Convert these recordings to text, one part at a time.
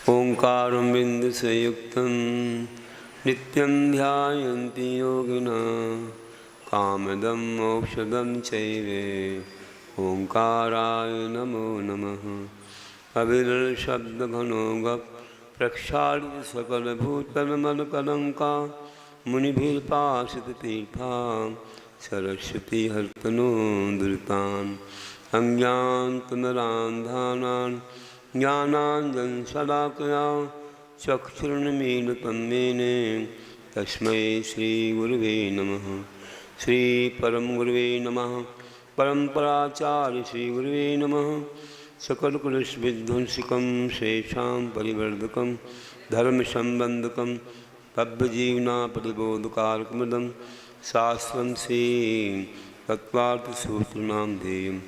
ओंकारं बिन्दुसंयुक्तं नित्यं ध्यायन्ति योगिनः कामदं मोक्षदं चैव ओंकाराय नमो नमः। अविरलशब्दघनो गप प्रक्षालित सकलभूतलमलकलङ्का मुनिभिर्पाशिततीर्था सरस्वती हर्तनो दुरितान् अज्ञानतिमिरान्धानान् ज्ञानाञ्जनशलाकया चक्षुरुन्मीलितं येन तस्मै श्रीगुरुवे नमः। श्रीपरमगुरुवे नमः। परम्पराचार्य श्रीगुरुवे नमः। सकलकुलविध्वंसिकं शेषां परिवर्धकं धर्मसम्बन्धकं पब्बजीवनापरिबोधकारकमिदं शास्त्रं श्री तत्त्वार्थसूत्रनां ध्येयम्।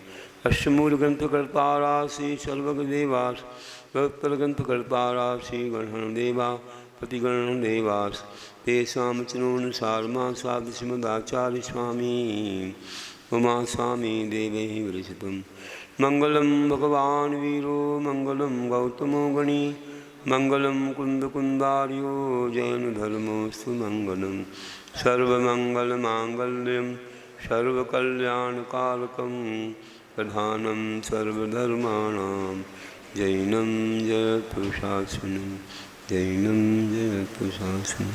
अस्य मूलग्रन्थकर्तारासि सर्वगदेवास तत्परग्रन्थकर्तारासि गणदेवा प्रतिगणदेवास तेषां चनोनुसारमासादिश्रीमदाचार्यस्वामी उमा स्वामी देवैः विरचितम्। मंगलम भगवान वीरो मंगलम गौतमो गणी मंगलम कुंदकुंदार्यो जैन धर्मोस्तु मंगलम सर्वमंगल मांगल्यम सर्वकल्याणकारकं प्रधानम सर्वधर्माणां जैनम जयतु शासनम जैनम जयतु शासनम।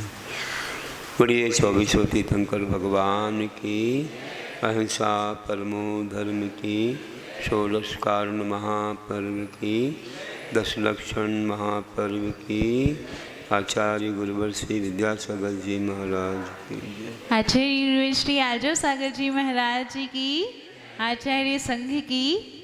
बड़िए 24 तीर्थंकर भगवान की, अहिंसा परमो धर्म की, 16 कारण महापर्व की, 10 लक्षण महापर्व की, आचार्य गुरुवर श्री विद्यासागर जी महाराज की, आचार्य यूनिवर्सिटी आजो सागर जी महाराज जी की, आचार्य संघ की।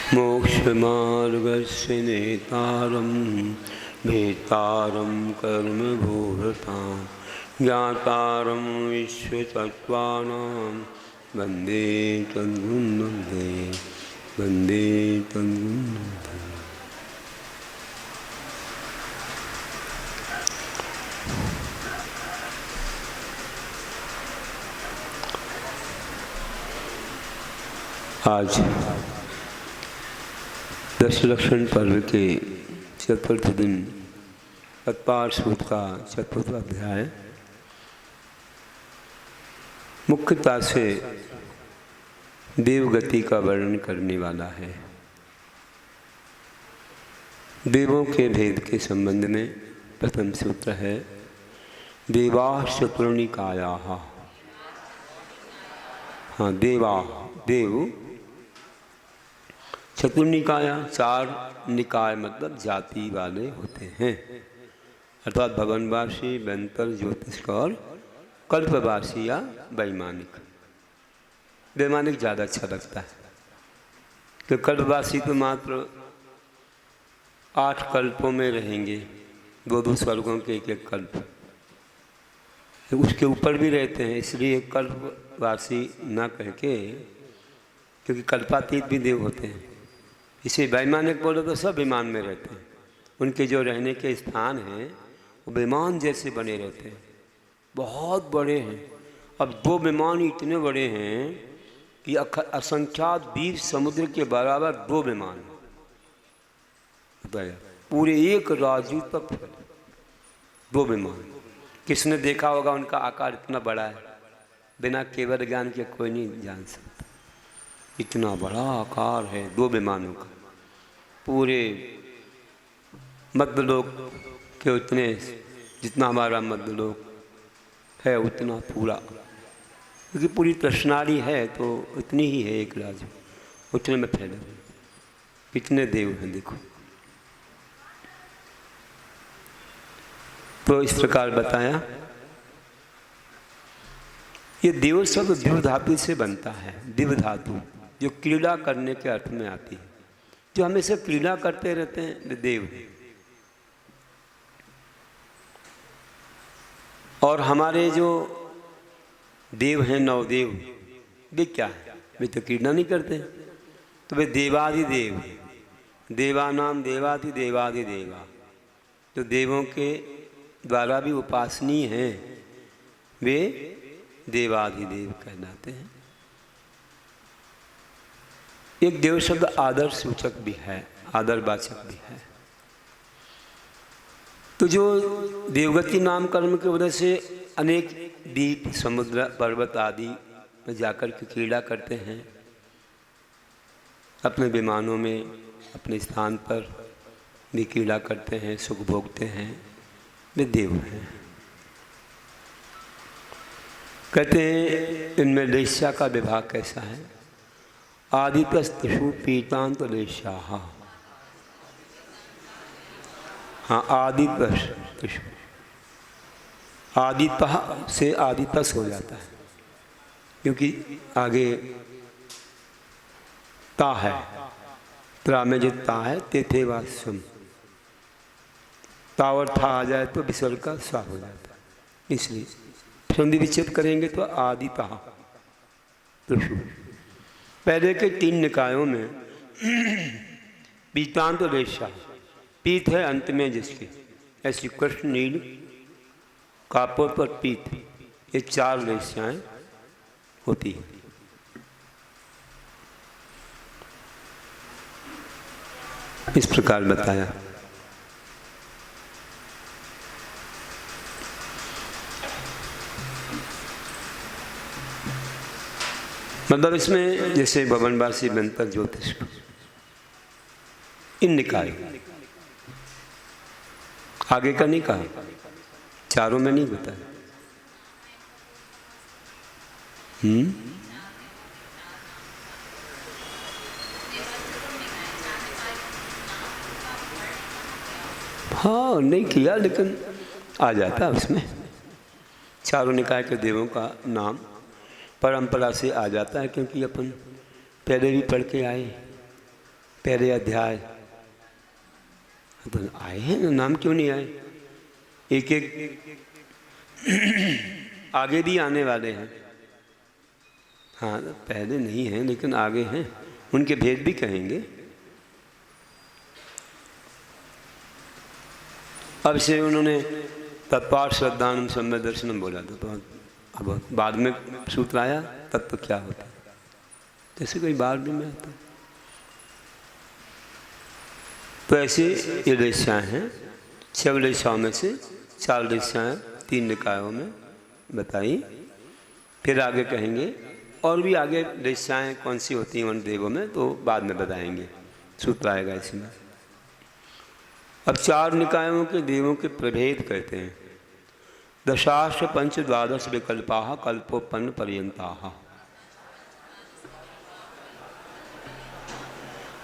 मोक्षमार्गस्य नेतारं भेतारं कर्मभूभृतां ज्ञातारं विश्वतत्त्वानां वन्दे तद्गुरुं वन्दे तद्गुरुं। आज 10 लक्षण पर्व के चतुर्थ दिन तत्पार सूत्र का चतुर्थ अध्याय मुख्यता से देवगति का वर्णन करने वाला है। देवों के भेद के संबंध में प्रथम सूत्र है देवाः चतुर्निकायाः। हाँ, देव चतुर्निकाया, 4 निकाय मतलब जाति वाले होते हैं, अर्थात भवनवासी, व्यंतर, ज्योतिष और कल्पवासी या वैमानिक। वैमानिक ज़्यादा अच्छा लगता है, तो कल्पवासी तो मात्र 8 कल्पों में रहेंगे, 2 स्वर्गों के 1 कल्प, उसके ऊपर भी रहते हैं, इसलिए कल्पवासी ना कह के, क्योंकि कल्पातीत भी देव होते हैं। इसे वैमानिक बोलो तो सब विमान में रहते हैं, उनके जो रहने के स्थान हैं वो विमान जैसे बने रहते हैं, बहुत बड़े हैं। अब 2 विमान इतने बड़े हैं कि असंख्यात 20 समुद्र के बराबर 2 विमान बताया, पूरे एक राज्य तक 2 विमान। किसने देखा होगा उनका आकार इतना बड़ा है, बिना केवल ज्ञान के कोई नहीं जान सकता। इतना बड़ा आकार है 2 विमानों का, पूरे मध्यलोक के उतने, जितना हमारा मध्यलोक है उतना पूरा, क्योंकि पूरी प्रश्नाली है तो उतनी ही है एक राज्य, उतने में फैले हुए कितने देव हैं देखो। तो इस प्रकार बताया, ये देव शब्द दिव धातु से बनता है। दिव धातु जो क्रीड़ा करने के अर्थ में आती है, जो हमेशा क्रीड़ा करते रहते हैं वे देव हैं। और हमारे जो देव हैं, नवदेव, वे क्या है? वे तो क्रीड़ा नहीं करते, तो वे देवादिदेव, देवानाम देवादिदेवा, जो देवों के द्वारा भी उपासनीय हैं, वे देवाधिदेव कहलाते हैं। एक देव शब्द आदर सूचक भी है, आदरवाचक भी है। तो जो देवगति नाम कर्म की वजह से अनेक द्वीप, समुद्र, पर्वत आदि में जाकर के क्रीड़ा करते हैं, अपने विमानों में, अपने स्थान पर भी क्रीड़ा करते हैं, सुख भोगते हैं, वे देव हैं। कहते हैं इनमें लेस्या का विभाग कैसा है? आदितस्तु पीतांत लेस्या। हाँ, आदितस्तु, आदितः से आदितस हो जाता है, क्योंकि आगे ता है, त्रा में जो ता है, तेथे वास्यम, ता और था आ जाए तो विसर्ग का सा हो जाता है, इसलिए संधि विच्छेद करेंगे तो आदितः। पहले के 3 निकायों में पीतांत रेशा, पीत है अंत में जिसके, ऐसी कृष्ण नील कापोर पर पीत, ये 4 रेशाएं होती हैं। इस प्रकार बताया। मतलब इसमें जैसे भवनवासी मंत्र ज्योतिष, इन निकाय, आगे का नहीं कहा, चारों में नहीं बताया। हाँ, नहीं किया, लेकिन आ जाता उसमें। चारों निकाय के देवों का नाम परंपरा से आ जाता है, क्योंकि अपन पहले भी पढ़ के आए, पहले अध्याय अपन आए हैं ना, नाम क्यों नहीं आए? एक एक आगे भी आने वाले हैं। हाँ, पहले नहीं हैं लेकिन आगे हैं, उनके भेद भी कहेंगे। अब से उन्होंने तत्पाठ श्रद्धानम सम्यक दर्शनम बोला था, तो अब बाद में सूत्र आया तत्व क्या होता है, जैसे कोई बार भी में आता है। तो ऐसे ये रेशाएँ हैं, 6 रेशाओं में से 4 रेशाएँ 3 निकायों में बताई। फिर आगे कहेंगे और भी आगे रेशाएँ कौन सी होती हैं उन देवों में, तो बाद में बताएंगे, सूत्र आएगा इसमें। अब 4 निकायों के देवों के प्रभेद कहते हैं। दशाश पंच द्वादश विकल्पाः कल्पोत्पन्न पर्यंताः।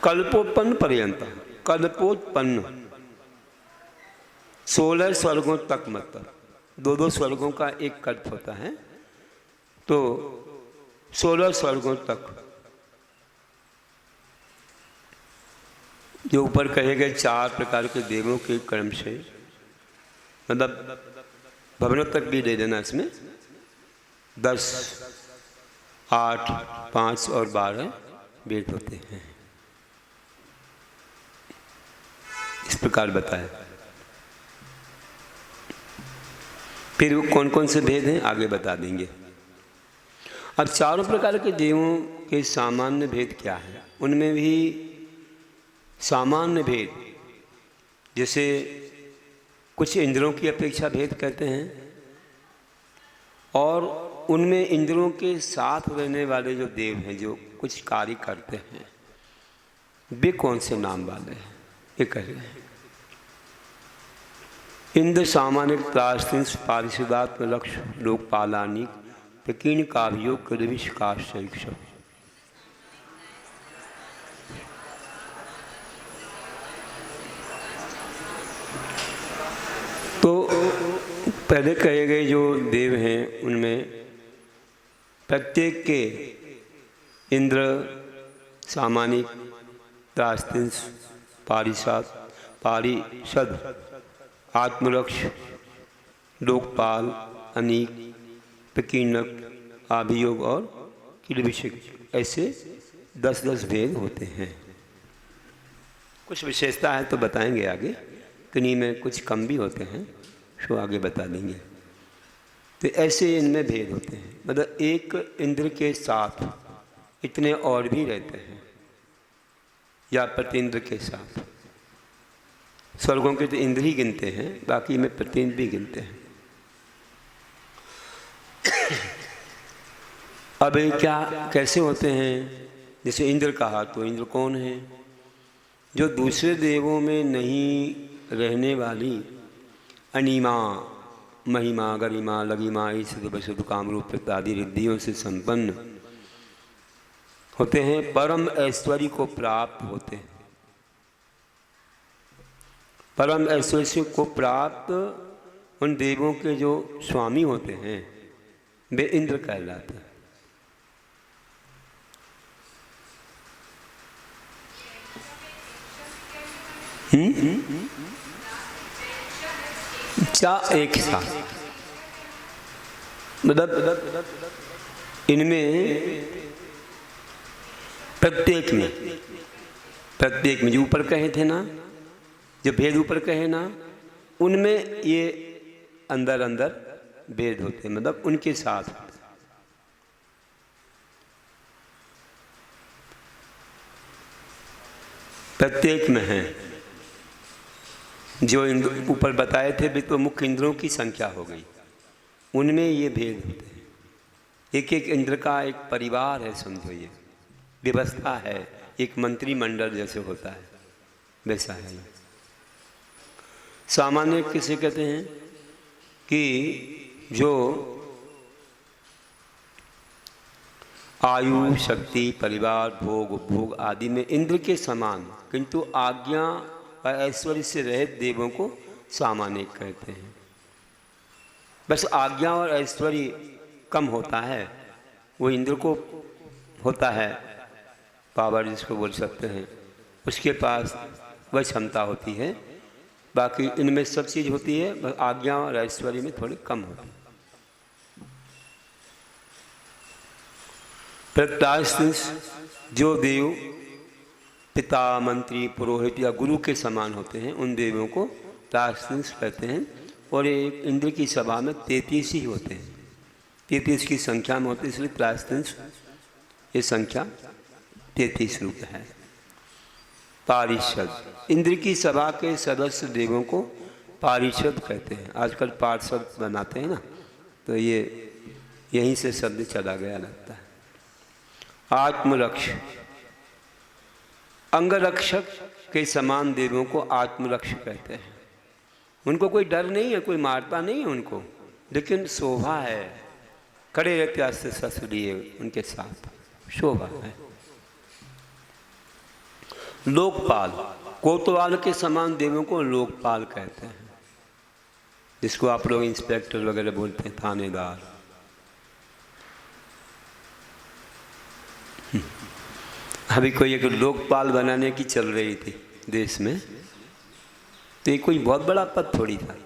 कल्पोत्पन्न पर्यंत, कल्पोत्पन्न 16 स्वर्गों तक, मतलब 2-2 स्वर्गों का एक कल्प होता है, तो 16 स्वर्गों तक जो ऊपर कहे गए 4 प्रकार के देवों के क्रम से, मतलब भवनों तक भी दे देना इसमें, 10, 8, 5 और 12 वेद होते हैं। इस प्रकार बताया। फिर कौन कौन से भेद हैं आगे बता देंगे। अब 4 प्रकार के देवों के सामान्य भेद क्या है? उनमें भी सामान्य भेद, जैसे कुछ इंद्रों की अपेक्षा भेद कहते हैं, और उनमें इंद्रों के साथ रहने वाले जो देव हैं, जो कुछ कार्य करते हैं, वे कौन से नाम वाले हैं ये कह रहे हैं। इंद्र सामान्य प्रास्तिंस पारिषदात्म लक्ष्य लोकपालानी प्रकीर्ण काव्योग कृविश काश्यक्ष। तो पहले कहे गए जो देव हैं उनमें प्रत्येक के इंद्र, सामानिक, राजतिंस, पारिषद, आत्मरक्ष, लोकपाल, अनीक, प्रकीर्णक, अभियोग और किलबिषक, ऐसे 10-10 भेद होते हैं। कुछ विशेषता है तो बताएंगे आगे, किन्हीं में कुछ कम भी होते हैं, सो आगे बता देंगे। तो ऐसे इनमें भेद होते हैं, मतलब एक इंद्र के साथ इतने और भी रहते हैं, या प्रतिन्द्र के साथ। स्वर्गों के तो इंद्र ही गिनते हैं, बाकी में प्रतिन्द्र भी गिनते हैं। अब क्या कैसे होते हैं? जैसे इंद्र कहा, तो इंद्र कौन है? जो दूसरे देवों में नहीं रहने वाली अनिमा, महिमा, गरिमा, लगिमा, ईश्वर, वसुध, कामरूप इत्यादि रिद्धियों से संपन्न होते हैं, परम ऐश्वर्य को प्राप्त होते हैं। परम ऐश्वर्य को प्राप्त उन देवों के जो स्वामी होते हैं वे इंद्र कहलाते हैं। एक साथ, मतलब इनमें प्रत्येक में जो ऊपर कहे थे ना, जो भेद ऊपर कहे ना, उनमें ये अंदर अंदर भेद होते हैं, मतलब उनके साथ। प्रत्येक में है। जो ऊपर बताए थे वे तो मुख्य इंद्रों की संख्या हो गई, उनमें ये भेद होते हैं। एक एक इंद्र का एक परिवार है, समझो, ये व्यवस्था है, एक मंत्रिमंडल जैसे होता है वैसा है। सामान्य किसे कहते हैं कि जो आयु, शक्ति, परिवार, भोग, उपभोग आदि में इंद्र के समान किंतु आज्ञा और ऐश्वर्य से रहित देवों को सामान्य कहते हैं। बस आज्ञा और ऐश्वर्य कम होता है, वो इंद्र को होता है, पावर जिसको बोल सकते हैं, उसके पास वह क्षमता होती है। बाकी इनमें सब चीज़ होती है, बस आज्ञा और ऐश्वर्य में थोड़ी कम होती है। प्रत्याशिष जो देव पिता, मंत्री, पुरोहित या गुरु के समान होते हैं, उन देवों को प्रायश्चित कहते हैं। और एक इंद्र की सभा में 33 ही होते हैं, 33 की संख्या में होते हैं, इसलिए प्रायश्चित ये संख्या 33 रूप है। पारिषद, इंद्र की सभा के सदस्य देवों को पारिषद कहते हैं। आजकल पार्षद बनाते हैं ना, तो ये यहीं से शब्द चला गया लगता है। आत्मरक्ष, अंगरक्षक के समान देवों को आत्मरक्ष कहते हैं। उनको कोई डर नहीं है, कोई मारता नहीं है उनको, लेकिन शोभा है, खड़े रहते अस्त्र शस्त्र लिए उनके साथ, शोभा है। लोकपाल, कोतवाल के समान देवों को लोकपाल कहते हैं, जिसको आप लोग इंस्पेक्टर वगैरह बोलते हैं, थानेदार। अभी कोई एक लोकपाल बनाने की चल रही थी देश में, तो ये कोई बहुत बड़ा पद थोड़ी था,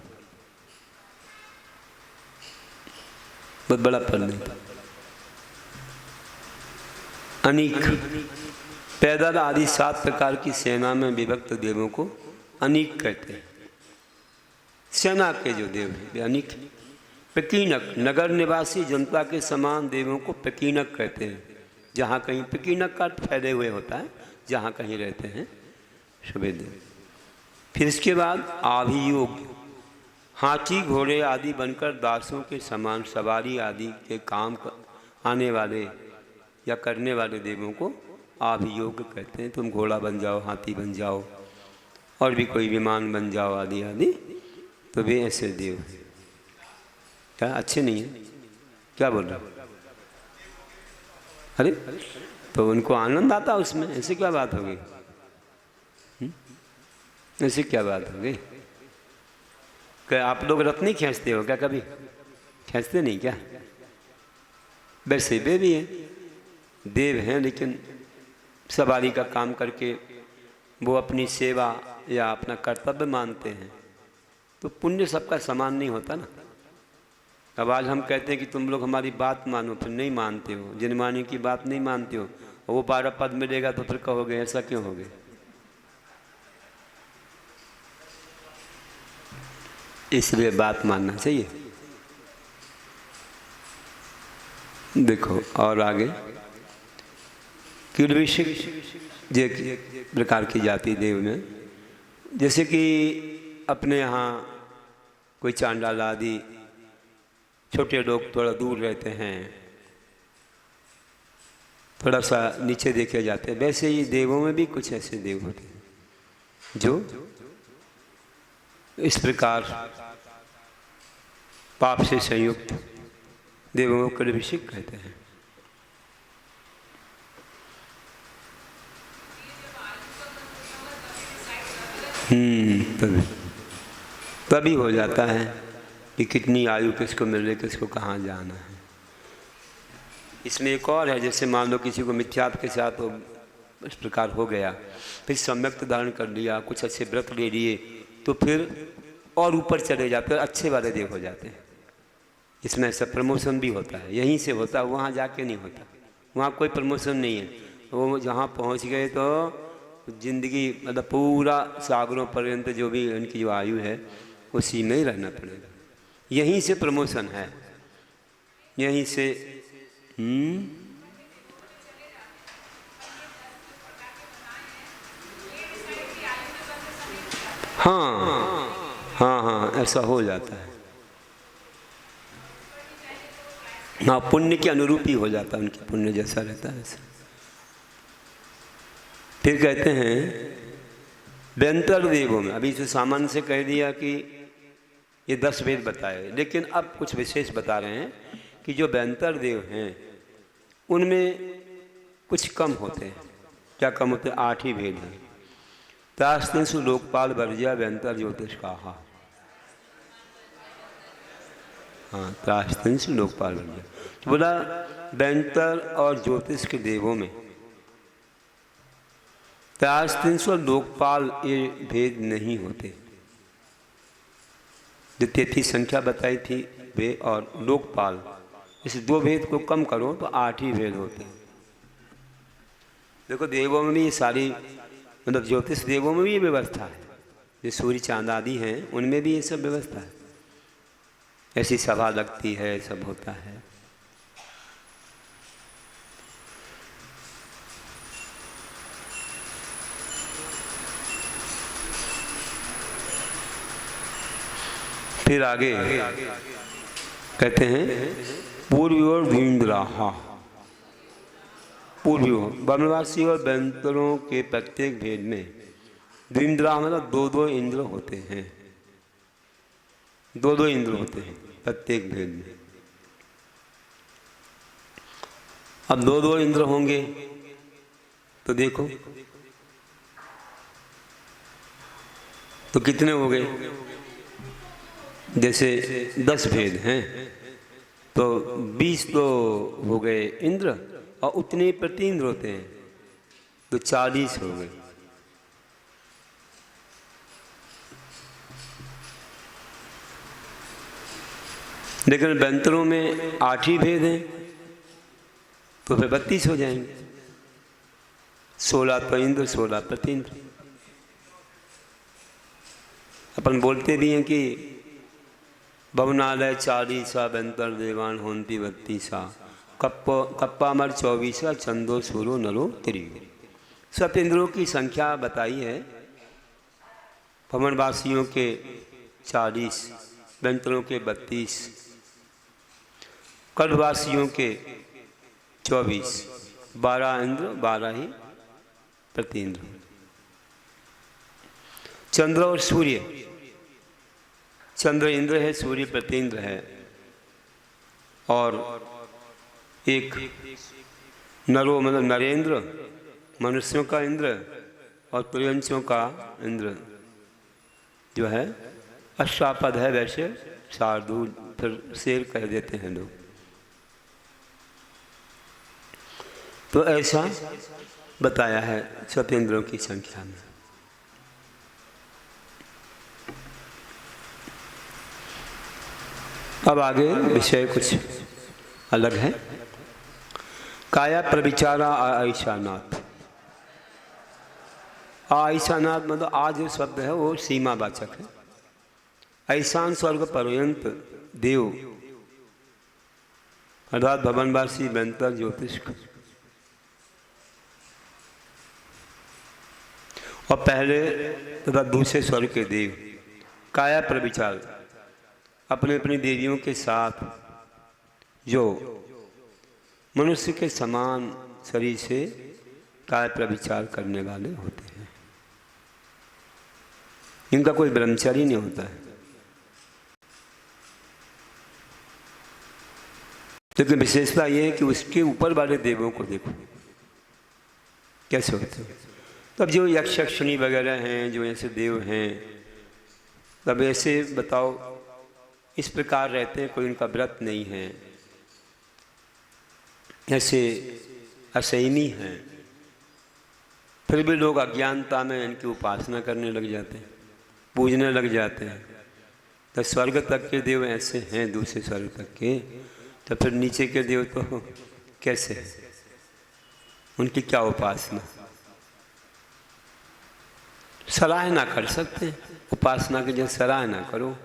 बहुत बड़ा पद नहीं था। अनीक, पैदल आदि 7 प्रकार की सेना में विभक्त देवों को अनीक कहते हैं। सेना के जो देव हैं वे अनीक। प्रकीर्णक, नगर निवासी जनता के समान देवों को प्रकीर्णक कहते हैं। जहाँ कहीं प्रकीर्णक का फैले हुए होता है, जहाँ कहीं रहते हैं सभी देव। फिर इसके बाद अभियोग, हाथी, घोड़े आदि बनकर दासों के समान सवारी आदि के काम आने वाले या करने वाले देवों को अभियोग कहते हैं। तुम घोड़ा बन जाओ, हाथी बन जाओ, और भी कोई विमान बन जाओ आदि आदि, तो वे ऐसे देव हैं। क्या अच्छे नहीं है? क्या बोल रहा हूँ? अरे तो उनको आनंद आता उसमें, ऐसे क्या बात हो गई? ऐसी क्या बात हो गई? क्या आप लोग रथ नहीं खींचते हो क्या? कभी खींचते नहीं क्या? वैसे वे भी हैं, देव हैं, लेकिन सवारी का काम करके वो अपनी सेवा या अपना कर्तव्य मानते हैं। तो पुण्य सबका समान नहीं होता ना। अब आज हम कहते हैं कि तुम लोग हमारी बात मानो, फिर नहीं मानते हो, जनमानी की बात नहीं मानते हो, और वो 12 पद मिलेगा तो फिर कहोगे ऐसा क्यों हो गया? इसलिए बात मानना चाहिए। देखो और आगे किलविषिक प्रकार की जाति देव में, जैसे कि अपने यहाँ कोई चांडाल आदि छोटे लोग थोड़ा दूर रहते हैं, थोड़ा सा नीचे देखे जाते हैं, वैसे ही देवों में भी कुछ ऐसे देव होते हैं जो इस प्रकार पाप से संयुक्त देवों को किलविषिक कहते हैं। तभी हो जाता है कि कितनी आयु किसको मिल रही, किसको कहाँ जाना है। इसमें एक और है, जैसे मान लो किसी को मिथ्यात्व के साथ इस प्रकार हो गया, फिर सम्यक धारण कर लिया, कुछ अच्छे व्रत ले लिए, तो फिर और ऊपर चले जाते हैं, अच्छे वाले देव हो जाते हैं। इसमें ऐसा प्रमोशन भी होता है, यहीं से होता है, वहाँ जाके नहीं होता। वहाँ कोई प्रमोशन नहीं है, वो जहाँ पहुँच गए तो जिंदगी मतलब पूरा सागरों पर्यंत जो भी उनकी जो आयु है उसी में ही रहना पड़ेगा। यहीं से प्रमोशन है, यहीं से। हाँ, ऐसा हो जाता है। हाँ, पुण्य के अनुरूप ही हो जाता है, उनकी पुण्य जैसा रहता है ऐसा। फिर कहते हैं व्यंतर देवों में, अभी से सामान्य से कह दिया कि ये 10 वेद बताए, लेकिन अब कुछ विशेष बता रहे हैं कि जो व्यंतर देव हैं उनमें कुछ कम होते हैं। क्या कम होते हैं? 8 ही भेद हैं। त्रास्तिंसु लोकपाल वर्ज्या व्यंतर ज्योतिष कहा। हाँ, त्रास्तिंसु लोकपाल वर्ज्या, तो बोला व्यंतर और ज्योतिष के देवों में त्रास्तिंसु और लोकपाल ये भेद नहीं होते। जो 33 संख्या बताई थी वे और लोकपाल, इस 2 भेद को कम करो तो 8 ही भेद होते हैं। देखो देवों में भी ये सारी मतलब ज्योतिष देवों में भी ये व्यवस्था है, जो सूर्य चांद आदि हैं उनमें भी ये सब व्यवस्था है, ऐसी सभा लगती है, सब होता है। फिर आगे कहते हैं पूर्वोर द्विन्द्राहा, पूर्वों वनवासी और व्यंतरों के प्रत्येक भेद में द्विन्द्रा मतलब 2-2 इंद्र होते हैं, 2-2 इंद्र होते हैं प्रत्येक भेद में। अब 2-2 इंद्र होंगे तो देखो तो कितने हो गए? जैसे 10 भेद हैं तो 20 तो हो गए इंद्र, और उतने प्रति इंद्र होते हैं तो 40 हो गए। लेकिन व्यंतरों में 8 ही भेद हैं तो फिर 32 हो जाएंगे। 16 तो इंद्र, 16 प्रति इंद्र। अपन बोलते भी हैं कि भवनालय 40 व्यंतर देवान होंती 32, कप्पामर 24, चंदो सूरो नरो त्रिव। सत इंद्रों की संख्या बताई है, भवनवासियों के 40, व्यंतरों के 32, कलवासियों के 24, 12 इंद्र, 12 ही प्रति इंद्र। चंद्र और सूर्य, चंद्र इंद्र है, सूर्य प्रति इंद्र है, और एक नरो मतलब नरेंद्र मनुष्यों का इंद्र, और त्रियंशों का इंद्र जो है अष्टापद है वैसे शार्दूल, फिर शेर कह देते हैं लोग। तो ऐसा बताया है सतेंद्रों की संख्या में। अब आगे विषय कुछ अलग है। काया प्रविचारा आईशानाथ। आईशानाथ मतलब आज जो शब्द है वो सीमावाचक है। ऐसान स्वर्ग पर्यंत देव अर्थात भवनवासी व्यंतर ज्योतिष और पहले तथा दूसरे स्वर्ग के देव काया प्रविचार अपने अपनी देवियों के साथ जो मनुष्य के समान शरीर से काया प्रविचार करने वाले होते हैं। इनका कोई ब्रह्मचारी नहीं होता है। लेकिन विशेषता ये है कि उसके ऊपर वाले देवों को देखो कैसे होते हैं। तब जो यक्षिणी वगैरह हैं, जो ऐसे देव हैं, तब ऐसे बताओ इस प्रकार रहते हैं, कोई उनका व्रत नहीं है, ऐसे असहनी हैं, फिर भी लोग अज्ञानता में इनकी उपासना करने लग जाते हैं, पूजने लग जाते हैं। तो स्वर्ग तक के देव ऐसे हैं, दूसरे स्वर्ग तक के, तो फिर नीचे के देव तो कैसे हैं? उनकी क्या उपासना? सराहना कर सकते हैं, उपासना की जैसे सराहना करो,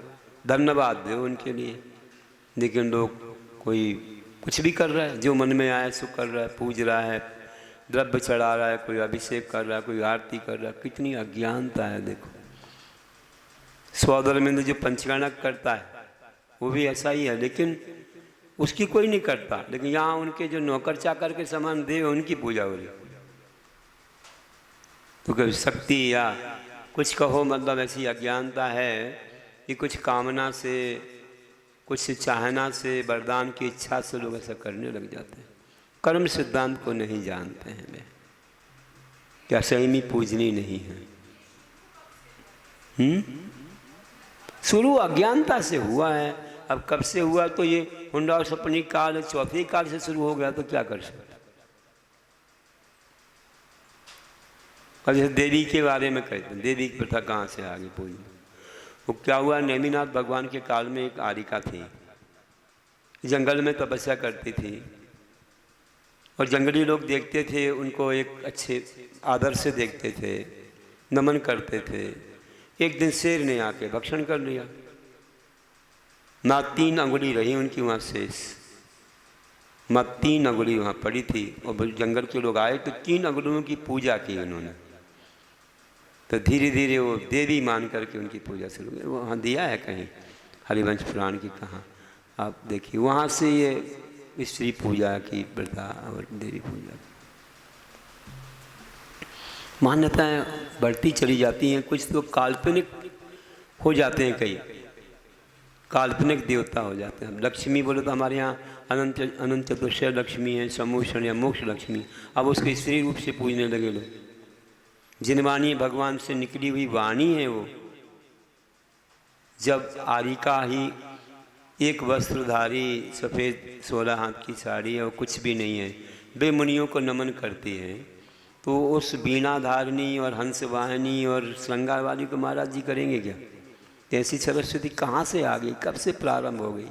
धन्यवाद दो उनके लिए। लेकिन लोग कोई कुछ भी कर रहा है, जो मन में आए सो कर रहा है, पूज रहा है, द्रव्य चढ़ा रहा है, कोई अभिषेक कर रहा है, कोई आरती कर रहा है। कितनी अज्ञानता है देखो। स्वादरमिंद जो पंचगणक करता है वो भी ऐसा ही है, लेकिन उसकी कोई नहीं करता। लेकिन यहाँ उनके जो नौकर चाकर के समान देव उनकी पूजा हो रही। तो कभी शक्ति या कुछ कहो, मतलब ऐसी अज्ञानता है कि कुछ कामना से, कुछ चाहना से, वरदान की इच्छा से लोग ऐसा करने लग जाते हैं। कर्म सिद्धांत को नहीं जानते हैं वे, क्या संयमी पूजनी नहीं है। शुरू अज्ञानता से हुआ है। अब कब से हुआ? तो ये हुंडा और सपनी काल, चौथे काल से शुरू हो गया, तो क्या कर सकते। अब जैसे देवी के बारे में कहते हैं, देवी की प्रथा कहाँ से आगे पूजनी। वो क्या हुआ, नेमिनाथ भगवान के काल में एक आरिका थी, जंगल में तपस्या करती थी, और जंगली लोग देखते थे उनको, एक अच्छे आदर से देखते थे, नमन करते थे। एक दिन शेर ने आके भक्षण कर लिया। ना 3 अंगुली रही उनकी वहाँ शेष, ना 3 अंगुली वहाँ पड़ी थी। और जंगल के लोग आए तो 3 अंगुलियों की पूजा की उन्होंने। तो धीरे धीरे वो देवी मान करके उनकी पूजा शुरू हुई। वहाँ दिया है कहीं हरिवंश पुराण की, कहाँ आप देखिए, वहाँ से ये स्त्री पूजा की प्रथा और देवी पूजा मान्यताएं बढ़ती चली जाती हैं। कुछ तो काल्पनिक हो जाते हैं, कई काल्पनिक देवता हो जाते हैं। लक्ष्मी बोले तो हमारे यहाँ अनंत चतुर्दश लक्ष्मी है, समूषण या मोक्ष लक्ष्मी। अब उसको स्त्री रूप से पूजने लगे लोग। जिनवाणी भगवान से निकली हुई वाणी है वो। जब आरिका ही एक वस्त्रधारी, सफ़ेद 16 हाथ की साड़ी है और कुछ भी नहीं है, वे मुनियों को नमन करती है, तो उस वीणा धारिणी और हंसवाहिनी और श्रृंगार वाली को महाराज जी करेंगे क्या? ऐसी सरस्वती कहाँ से आ गई, कब से प्रारंभ हो गई?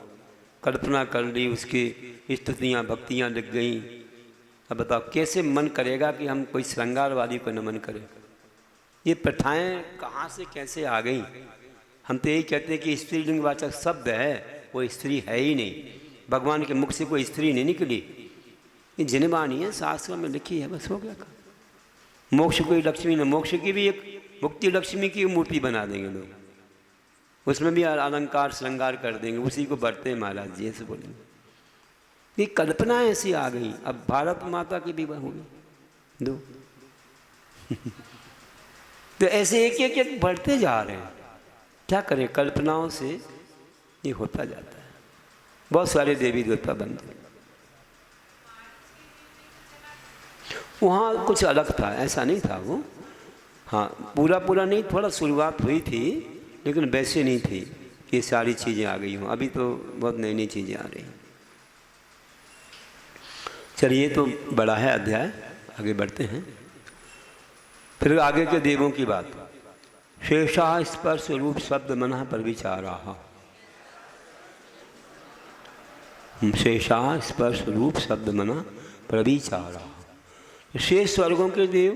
कल्पना कर ली, उसकी स्तुतियाँ भक्तियाँ लिख गई। अब बताओ कैसे मन करेगा कि हम कोई श्रृंगार वाली को नमन करें? ये प्रथाएं कहाँ से कैसे आ गई? हम तो यही कहते हैं कि स्त्रीलिंगवाचक शब्द है, वो स्त्री है ही नहीं। भगवान के मुख से कोई स्त्री नहीं निकली। ये जिनवाणी है, शास्त्रों में लिखी है, बस हो गया। मोक्ष कोई लक्ष्मी न, मोक्ष की भी एक मुक्ति लक्ष्मी की मूर्ति बना देंगे लोग, उसमें भी अलंकार श्रृंगार कर देंगे, उसी को बढ़ते हैं महाराज जी ऐसे बोलेंगे। ये कल्पना ऐसी आ गई। अब भारत माता की भी हो गई 2 तो ऐसे एक बढ़ते जा रहे हैं। क्या करें, कल्पनाओं से ये होता जाता है। बहुत सारे देवी देवता बनते। वहाँ कुछ अलग था, ऐसा नहीं था वो। हाँ, पूरा नहीं, थोड़ा शुरुआत हुई थी, लेकिन वैसे नहीं थी कि सारी चीज़ें आ गई हों। अभी तो बहुत नई नई चीज़ें आ रही हैं। चलिए, तो बड़ा है अध्याय, आगे बढ़ते हैं। फिर आगे के देवों की बात। शेषा स्पर्श रूप शब्द मनः पर विचारा। शेषा स्पर्श रूप शब्द मना प्रविचारा। शेष स्वर्गों के देव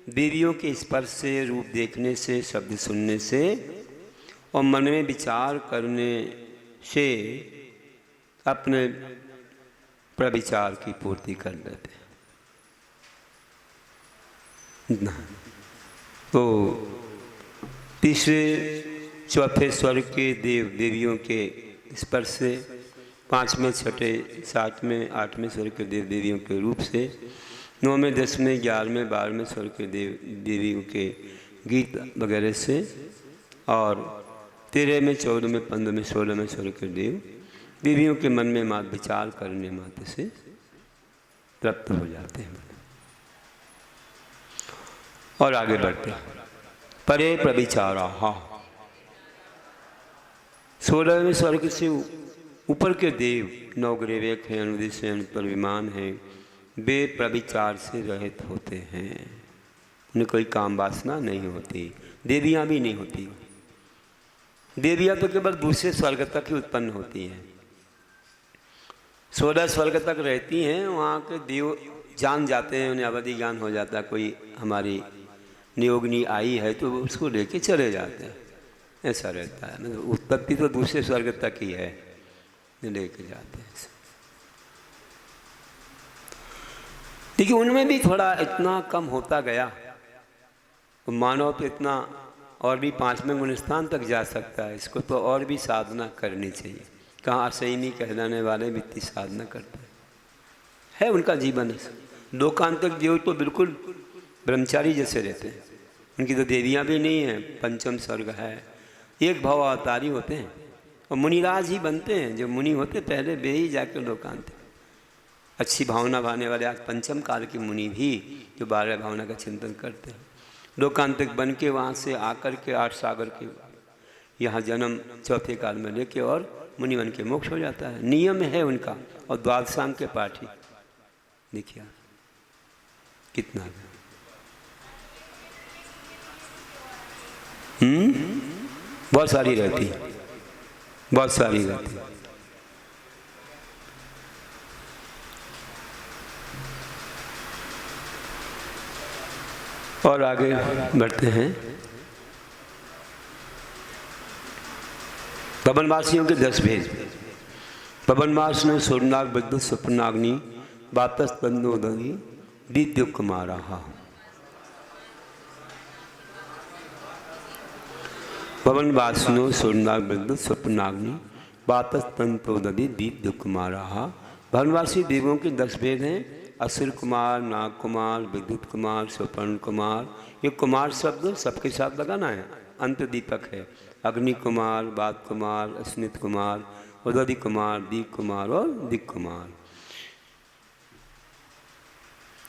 देवियों के स्पर्श से, रूप देखने से, शब्द सुनने से और मन में विचार करने से अपने प्रविचार की पूर्ति कर लेते हैं। तो तीसरे चौथे स्वर्ग के देव देवियों के स्पर्श से, पाँचवें, छठे, सातवें, आठवें स्वर्ग के देव देवियों के रूप से, नौवें, 10वें, 11वें, 12वें स्वर्ग के देव देवियों के गीत वगैरह से, और 13वें, 14वें, 15वें, 16वें स्वर्ग के देव देवियों के मन में मात्र विचार करने मात्र से तृप्त हो जाते हैं। और आगे बढ़ते हैं। परे प्रविचारा। 16वें स्वर्ग से ऊपर के देव नवग्रहवेक हैं, अनुदिश हैं, पर विमान हैं, वे प्रविचार से रहित होते हैं। उन्हें कोई काम वासना नहीं होती। देवियाँ भी नहीं होती। देवियाँ तो केवल दूसरे स्वर्ग तक ही उत्पन्न होती हैं। 16 स्वर्ग तक रहती हैं। वहाँ के देव जान जाते हैं, उन्हें अवधि ज्ञान हो जाता है, कोई हमारी नियोगनी आई है तो उसको लेके चले जाते हैं। ऐसा रहता है। मतलब उत्पत्ति तो दूसरे स्वर्ग तक ही है, लेके जाते हैं। देखिए, उनमें भी थोड़ा इतना कम होता गया। मानव तो इतना और भी 5वें गुणस्थान तक जा सकता है। इसको तो और भी साधना करनी चाहिए। कहाँ असैनी कहलाने वाले भी इतनी साधना करते हैं, उनका जीवन है। लोकांतक देव तो बिल्कुल ब्रह्मचारी जैसे रहते हैं। उनकी तो देवियाँ भी नहीं हैं। पंचम स्वर्ग है। एक भाव अवतारी होते हैं और मुनिराज ही बनते हैं। जो मुनि होते पहले वे ही जाकर लोकांतिक अच्छी भावना भाने वाले, आज पंचम काल के मुनि भी जो 12 भावना का चिंतन करते हैं, लोकांतिक बन के वहाँ से आकर के 8 सागर के यहाँ जन्म चौथे काल में लेके और मुनि बन के मोक्ष हो जाता है। नियम है उनका। और द्वादशांग के पाठी देखिए कितना बहुत सारी रहती है, बहुत सारी रहती है। और आगे बढ़ते हैं। पवनवासियों के 10 भेद। पवनवास ने सूर्यनाग, विद्युत, स्वप्नाग्नि, वातस, तंदोदगी, दित्य कुमारा। पवनवासिनो सूर्यनाग, विद्युत, स्वप्नाग्नि, वातस, तंतोदगी, दित्य कुमारा। पवनवासी देवों के 10 भेद हैं। असुर कुमार, नाग कुमार, विद्युत कुमार, स्वपर्ण कुमार। ये कुमार शब्द सबके साथ लगाना है, अंत दीपक है। अग्नि कुमार, वात कुमार, अस्मित कुमार, उदधि कुमार, दीप कुमार और दिक कुमार।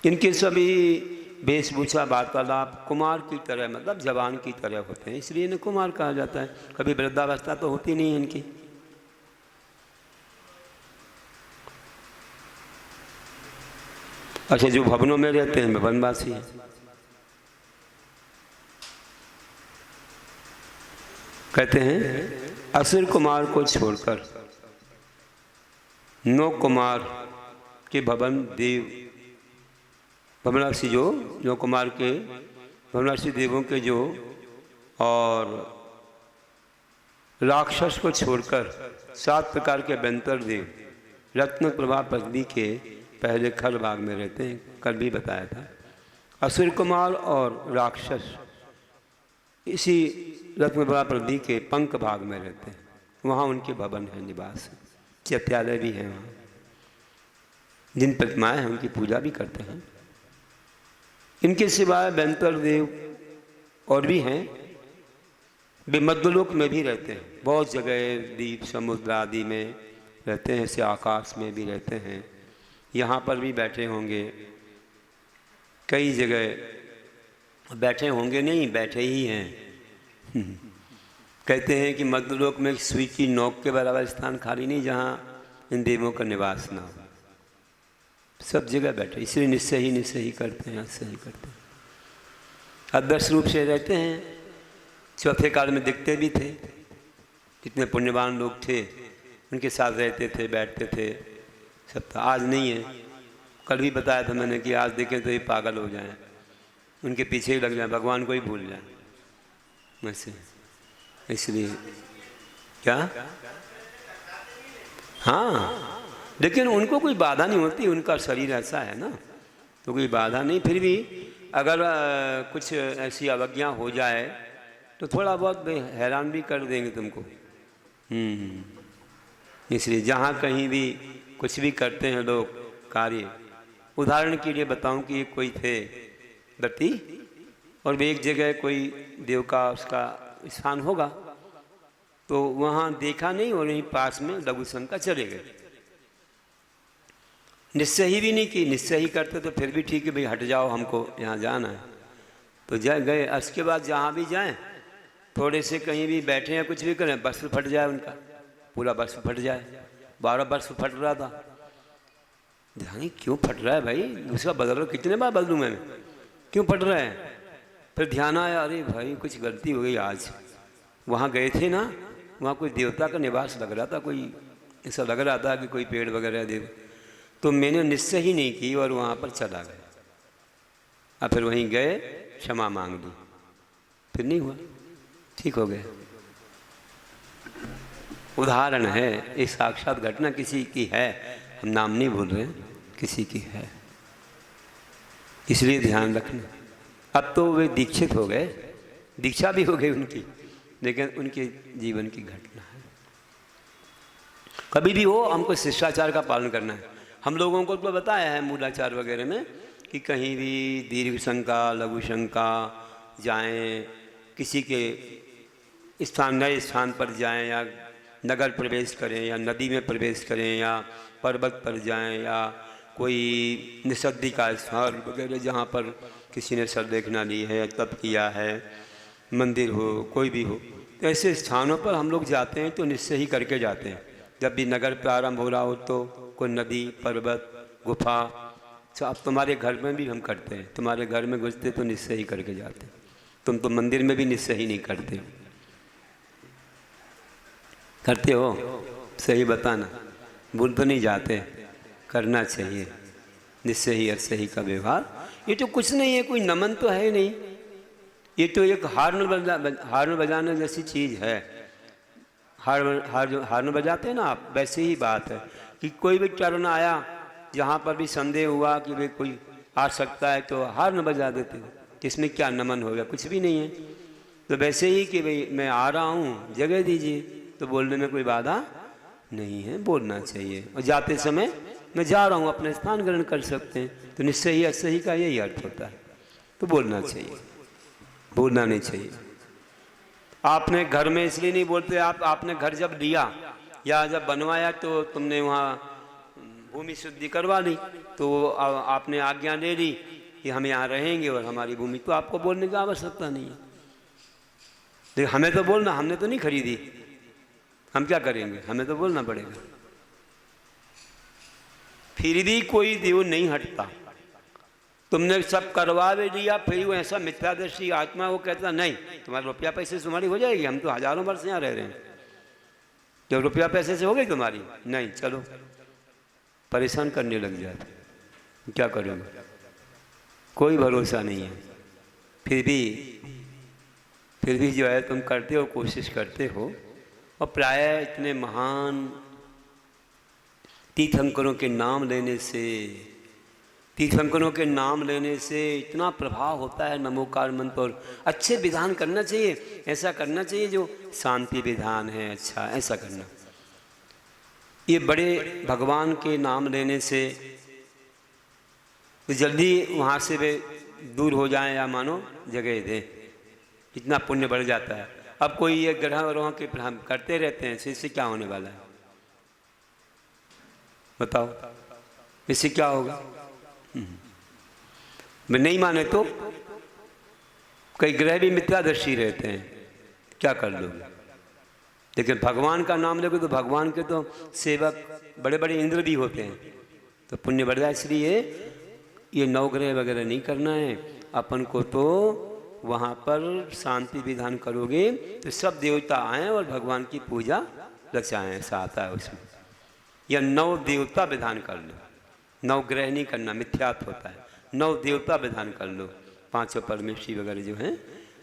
इनके सभी वेशभूषा, वार्तालाप कुमार की तरह, मतलब जवान की तरह होते हैं, इसलिए इन्हें कुमार कहा जाता है। कभी वृद्धावस्था तो होती नहीं है इनकी। अच्छा, जो भवनों में रहते हैं वनवासी हैं। कहते हैं असुर कुमार को छोड़कर 9 कुमार के भवन देव, भवनासी जो 9 कुमार के भवनासी देवों के जो, और राक्षस को छोड़कर 7 प्रकार के बेंतर देव रत्न प्रभा पगड़ी के पहले खल भाग में रहते हैं। कल भी बताया था। असुर कुमार और राक्षस इसी रत्न प्रभा पगड़ी के पंख भाग में रहते हैं। वहाँ उनके भवन है, निवास है, चैत्यालय भी है। वहाँ जिन प्रतिमाएँ हैं उनकी पूजा भी करते हैं। इनके सिवाय बेंतर देव और भी हैं। वे मध्यलोक में भी रहते हैं। बहुत जगह द्वीप समुद्र आदि में रहते हैं, ऐसे आकाश में भी रहते हैं। यहाँ पर भी बैठे होंगे, कई जगह बैठे होंगे नहीं, बैठे ही हैं। कहते हैं कि मध्यलोक में सुई की नोक के बराबर स्थान खाली नहीं जहाँ इन देवों का निवास ना हो। सब जगह बैठे, इसलिए निश्चय ही करते हैं, सही करते हैं। आदर्श रूप से रहते हैं। चौथे काल में दिखते भी थे, जितने पुण्यवान लोग थे उनके साथ रहते थे, बैठते थे, सब था। आज नहीं है। कल भी बताया था मैंने कि आज देखें तो ये पागल हो जाएं, उनके पीछे ही लग जाएं, भगवान को ही भूल जाएं वैसे। इसलिए क्या, हाँ, लेकिन उनको कोई बाधा नहीं होती, उनका शरीर ऐसा है ना, तो कोई बाधा नहीं। फिर भी अगर कुछ ऐसी अवज्ञा हो जाए तो थोड़ा बहुत हैरान भी कर देंगे तुमको। इसलिए जहाँ कहीं भी कुछ भी करते हैं लोग कार्य, उदाहरण के लिए बताऊं कि ये कोई थे व्यक्ति और वे एक जगह कोई देव का उसका स्थान होगा, तो वहाँ देखा नहीं और यहीं पास में लघु शंका चले गए। निश्चय ही भी नहीं की, निश्चय ही करते तो फिर भी ठीक है भाई, हट जाओ, हमको यहाँ जाना है, तो जा गए। उसके बाद जहाँ भी जाएं, थोड़े से कहीं भी बैठे या कुछ भी करें, बर्फ फट जाए उनका, पूरा बर्फ फट जाए। 12 बर्फ फट रहा था, ध्यान क्यों फट रहा है भाई, दूसरा बदल रहा, कितने बार बदलूँ मैं, क्यों फट रहा है। फिर ध्यान आया, अरे भाई कुछ गलती हो गई आज। वहाँ गए थे ना, वहाँ कोई देवता का निवास लग रहा था, कोई ऐसा लग रहा था कि कोई पेड़ वगैरह देव, तो मैंने निश्चय ही नहीं की और वहाँ पर चला गया। अब फिर वहीं गए, क्षमा मांग ली, फिर नहीं हुआ, ठीक हो गया। उदाहरण है, एक साक्षात घटना किसी की है, हम नाम नहीं भूल रहे, किसी की है, इसलिए ध्यान रखना। अब तो वे दीक्षित हो गए, दीक्षा भी हो गई उनकी, लेकिन उनके जीवन की घटना है। कभी भी हो हमको शिष्टाचार का पालन करना है। हम लोगों को तो बताया है मूलाचार वगैरह में कि कहीं भी दीर्घ शंका लघु शंका जाएं, किसी के स्थान नए स्थान पर जाएं, या नगर प्रवेश करें, या नदी में प्रवेश करें, या पर्वत पर जाएं, या कोई निषद्धी का स्थल वगैरह जहाँ पर किसी ने सरदेखना ली है, तप किया है, मंदिर हो, कोई भी हो, तो ऐसे स्थानों पर हम लोग जाते हैं तो निश्चय ही करके जाते हैं। जब भी नगर प्रारंभ हो रहा हो तो कोई नदी, पर्वत, गुफा, तो अब तुम्हारे घर में भी हम करते हैं। तुम्हारे घर में घुसते तो निश्चय ही करके जाते हैं। तुम तो मंदिर में भी निश्चय ही नहीं करते हो, करते हो? सही बताना, भूल तो नहीं जाते, करना चाहिए निश्चय ही और सही का व्यवहार। ये तो कुछ नहीं है, कोई नमन तो है नहीं, ये तो एक हार्न बजाने जैसी चीज़ है। हार्न बजाते हैं ना आप, वैसे ही बात है कि कोई भी चरण आया, जहाँ पर भी संदेह हुआ कि भाई कोई आ सकता है, तो हार्न बजा देते हैं। इसमें क्या नमन होगा, कुछ भी नहीं है। तो वैसे ही कि भाई मैं आ रहा हूँ, जगह दीजिए, तो बोलने में कोई बाधा नहीं है, बोलना चाहिए। और जाते समय मैं जा रहा हूँ, अपने स्थान ग्रहण कर सकते हैं, तो निश्चय ही असही का यही अर्थ होता है। तो बोलना चाहिए, बोलना नहीं चाहिए। आपने घर में इसलिए नहीं बोलते, आपने घर जब लिया या जब बनवाया तो तुमने वहाँ भूमि शुद्धि करवा ली, तो आपने आज्ञा ले ली कि हम यहाँ रहेंगे और हमारी भूमि, तो आपको बोलने की आवश्यकता नहीं है। लेकिन हमें तो बोलना, हमने तो नहीं खरीदी, हम क्या करेंगे, हमें तो बोलना पड़ेगा। फिर भी कोई देव नहीं हटता। तुमने सब करवा भी लिया, फिर वो ऐसा मिथ्यादर्शी आत्मा वो कहता नहीं तुम्हारा रुपया पैसे से तुम्हारी हो जाएगी, हम तो हजारों वर्ष यहाँ रह रहे हैं, तो रुपया पैसे से हो गई तुम्हारी, नहीं, चलो परेशान करने लग जाते, क्या करोगे, कोई भरोसा नहीं है। फिर भी जो है तुम करते हो, कोशिश करते हो। और प्रायः इतने महान तीर्थंकरों के नाम लेने से, तीर्थंकरों के नाम लेने से इतना प्रभाव होता है नमोकार मंत्र। और अच्छे विधान करना चाहिए, ऐसा करना चाहिए जो शांति विधान है, अच्छा ऐसा करना। ये बड़े भगवान के नाम लेने से तो जल्दी वहाँ से वे दूर हो जाएं, या मानो जगह दें, इतना पुण्य बढ़ जाता है। अब कोई ये ग्रह वरोह के हम करते रहते हैं, इससे क्या होने वाला है बताओ, इससे क्या होगा? मैं नहीं माने तो कई ग्रह भी मिथ्यादर्शी रहते हैं, क्या कर लोगे? लेकिन भगवान का नाम लेके तो भगवान के तो सेवक बड़े बड़े इंद्र भी होते हैं, तो पुण्य बढ़ जाए। इसलिए ये नवग्रह वगैरह नहीं करना है अपन को। तो वहाँ पर शांति विधान करोगे तो सब देवता आएँ और भगवान की पूजा रचाएँ, ऐसा आता है उसमें। या नव देवता विधान कर लो, नवग्रह नहीं करना, मिथ्यात्व होता है। नव देवता विधान कर लो, पांचों परमेश्वरी वगैरह जो हैं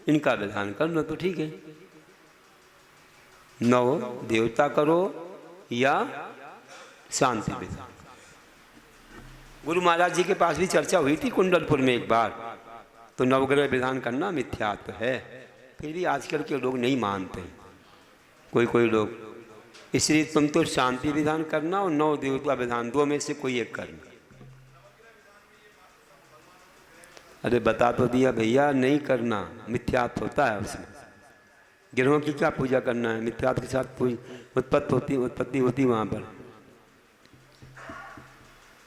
इनका विधान कर लो तो ठीक है। नव देवता करो या शांति विधान। गुरु महाराज जी के पास भी चर्चा हुई थी कुंडलपुर में एक बार, तो नवग्रह विधान करना मिथ्यात्व है, फिर भी आजकल के लोग नहीं मानते, कोई लोग। इसलिए तुम तो शांति विधान करना और नव देवता विधान, दो में से कोई एक करना। अरे बता तो दिया भैया, नहीं करना, मिथ्यात्व होता है उसमें। गिरोह की क्या पूजा करना है, मिथ्यात्व के साथ उत्पत्ति होती वहाँ पर।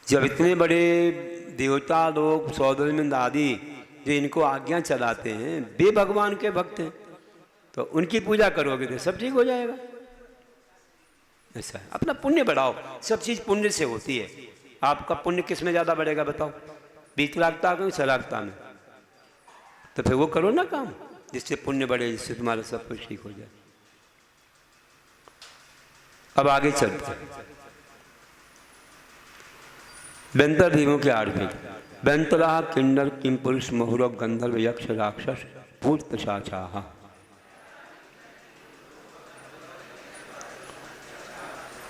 जब इतने बड़े देवता लोग सौदरमिंद आदि जो इनको आज्ञा चलाते हैं, वे भगवान के भक्त हैं, तो उनकी पूजा करोगे तो सब ठीक हो जाएगा। ऐसा है, अपना पुण्य बढ़ाओ, सब चीज़ पुण्य से होती है। आपका पुण्य किस में ज़्यादा बढ़ेगा बताओ, 20 लाख में 6 लाख में? तो फिर वो करो ना काम जिससे पुण्य बढ़े, जिससे तुम्हारा सब कुछ ठीक हो जाए। अब आगे चलते बेंतर देवों के 8 भेद। बेंतरा किन्नर किम पुरुष मुहुरव गंधर्व यक्ष राक्षस भूत पिशाचाः।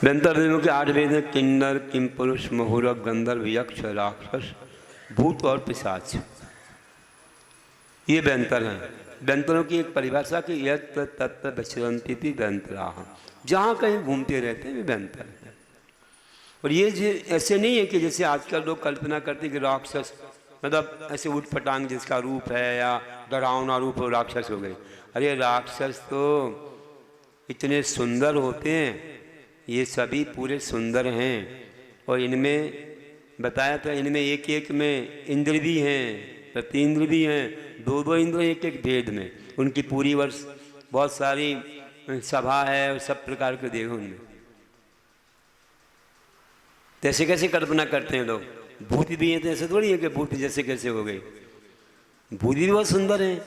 बेंतर देवों के 8 भेद हैं, किन्नर किम पुरुष मुहुरव गंधर्व यक्ष राक्षस भूत और पिशाच। ये बेंतर हैं। बेंतरों की एक परिभाषा कि यत्र तत्र विचरन्ति बेंतराः, जहाँ कहीं घूमते रहते हैं वे बेंतर हैं। और ये ऐसे नहीं है कि जैसे आजकल लोग कल्पना करते हैं कि राक्षस मतलब ऐसे उठ पटांग जिसका रूप है या डरावना रूप हो राक्षस हो गए। अरे राक्षस तो इतने सुंदर होते हैं, ये सभी पूरे सुंदर हैं। और इनमें बताया था, इनमें एक एक में इंद्र भी हैं, प्रति इंद्र भी हैं, 2 इंद्र एक एक भेद में। उनकी पूरी वर्ष बहुत सारी सभा है और सब प्रकार के देव उनमें। कैसे कैसे कल्पना करते हैं लोग, भूत भी हैं तो ऐसे थोड़ी है कि भूत जैसे कैसे हो गए। भूत भी बहुत सुंदर हैं,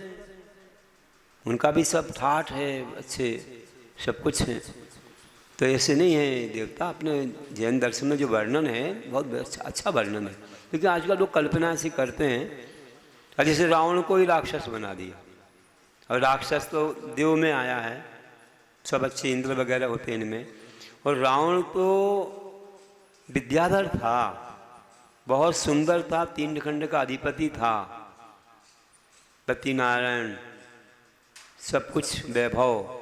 उनका भी सब ठाठ है, अच्छे सब कुछ है। तो ऐसे नहीं है देवता। अपने जैन दर्शन में जो वर्णन है बहुत अच्छा वर्णन है, क्योंकि आजकल लोग कल्पना ऐसी करते हैं। जैसे रावण को ही राक्षस बना दिया, और राक्षस तो देव में आया है, सब अच्छे इंद्र वगैरह होते हैं इनमें। और रावण तो विद्याधर था, बहुत सुंदर था, 3 खंड का अधिपति था, पति नारायण, सब कुछ वैभव,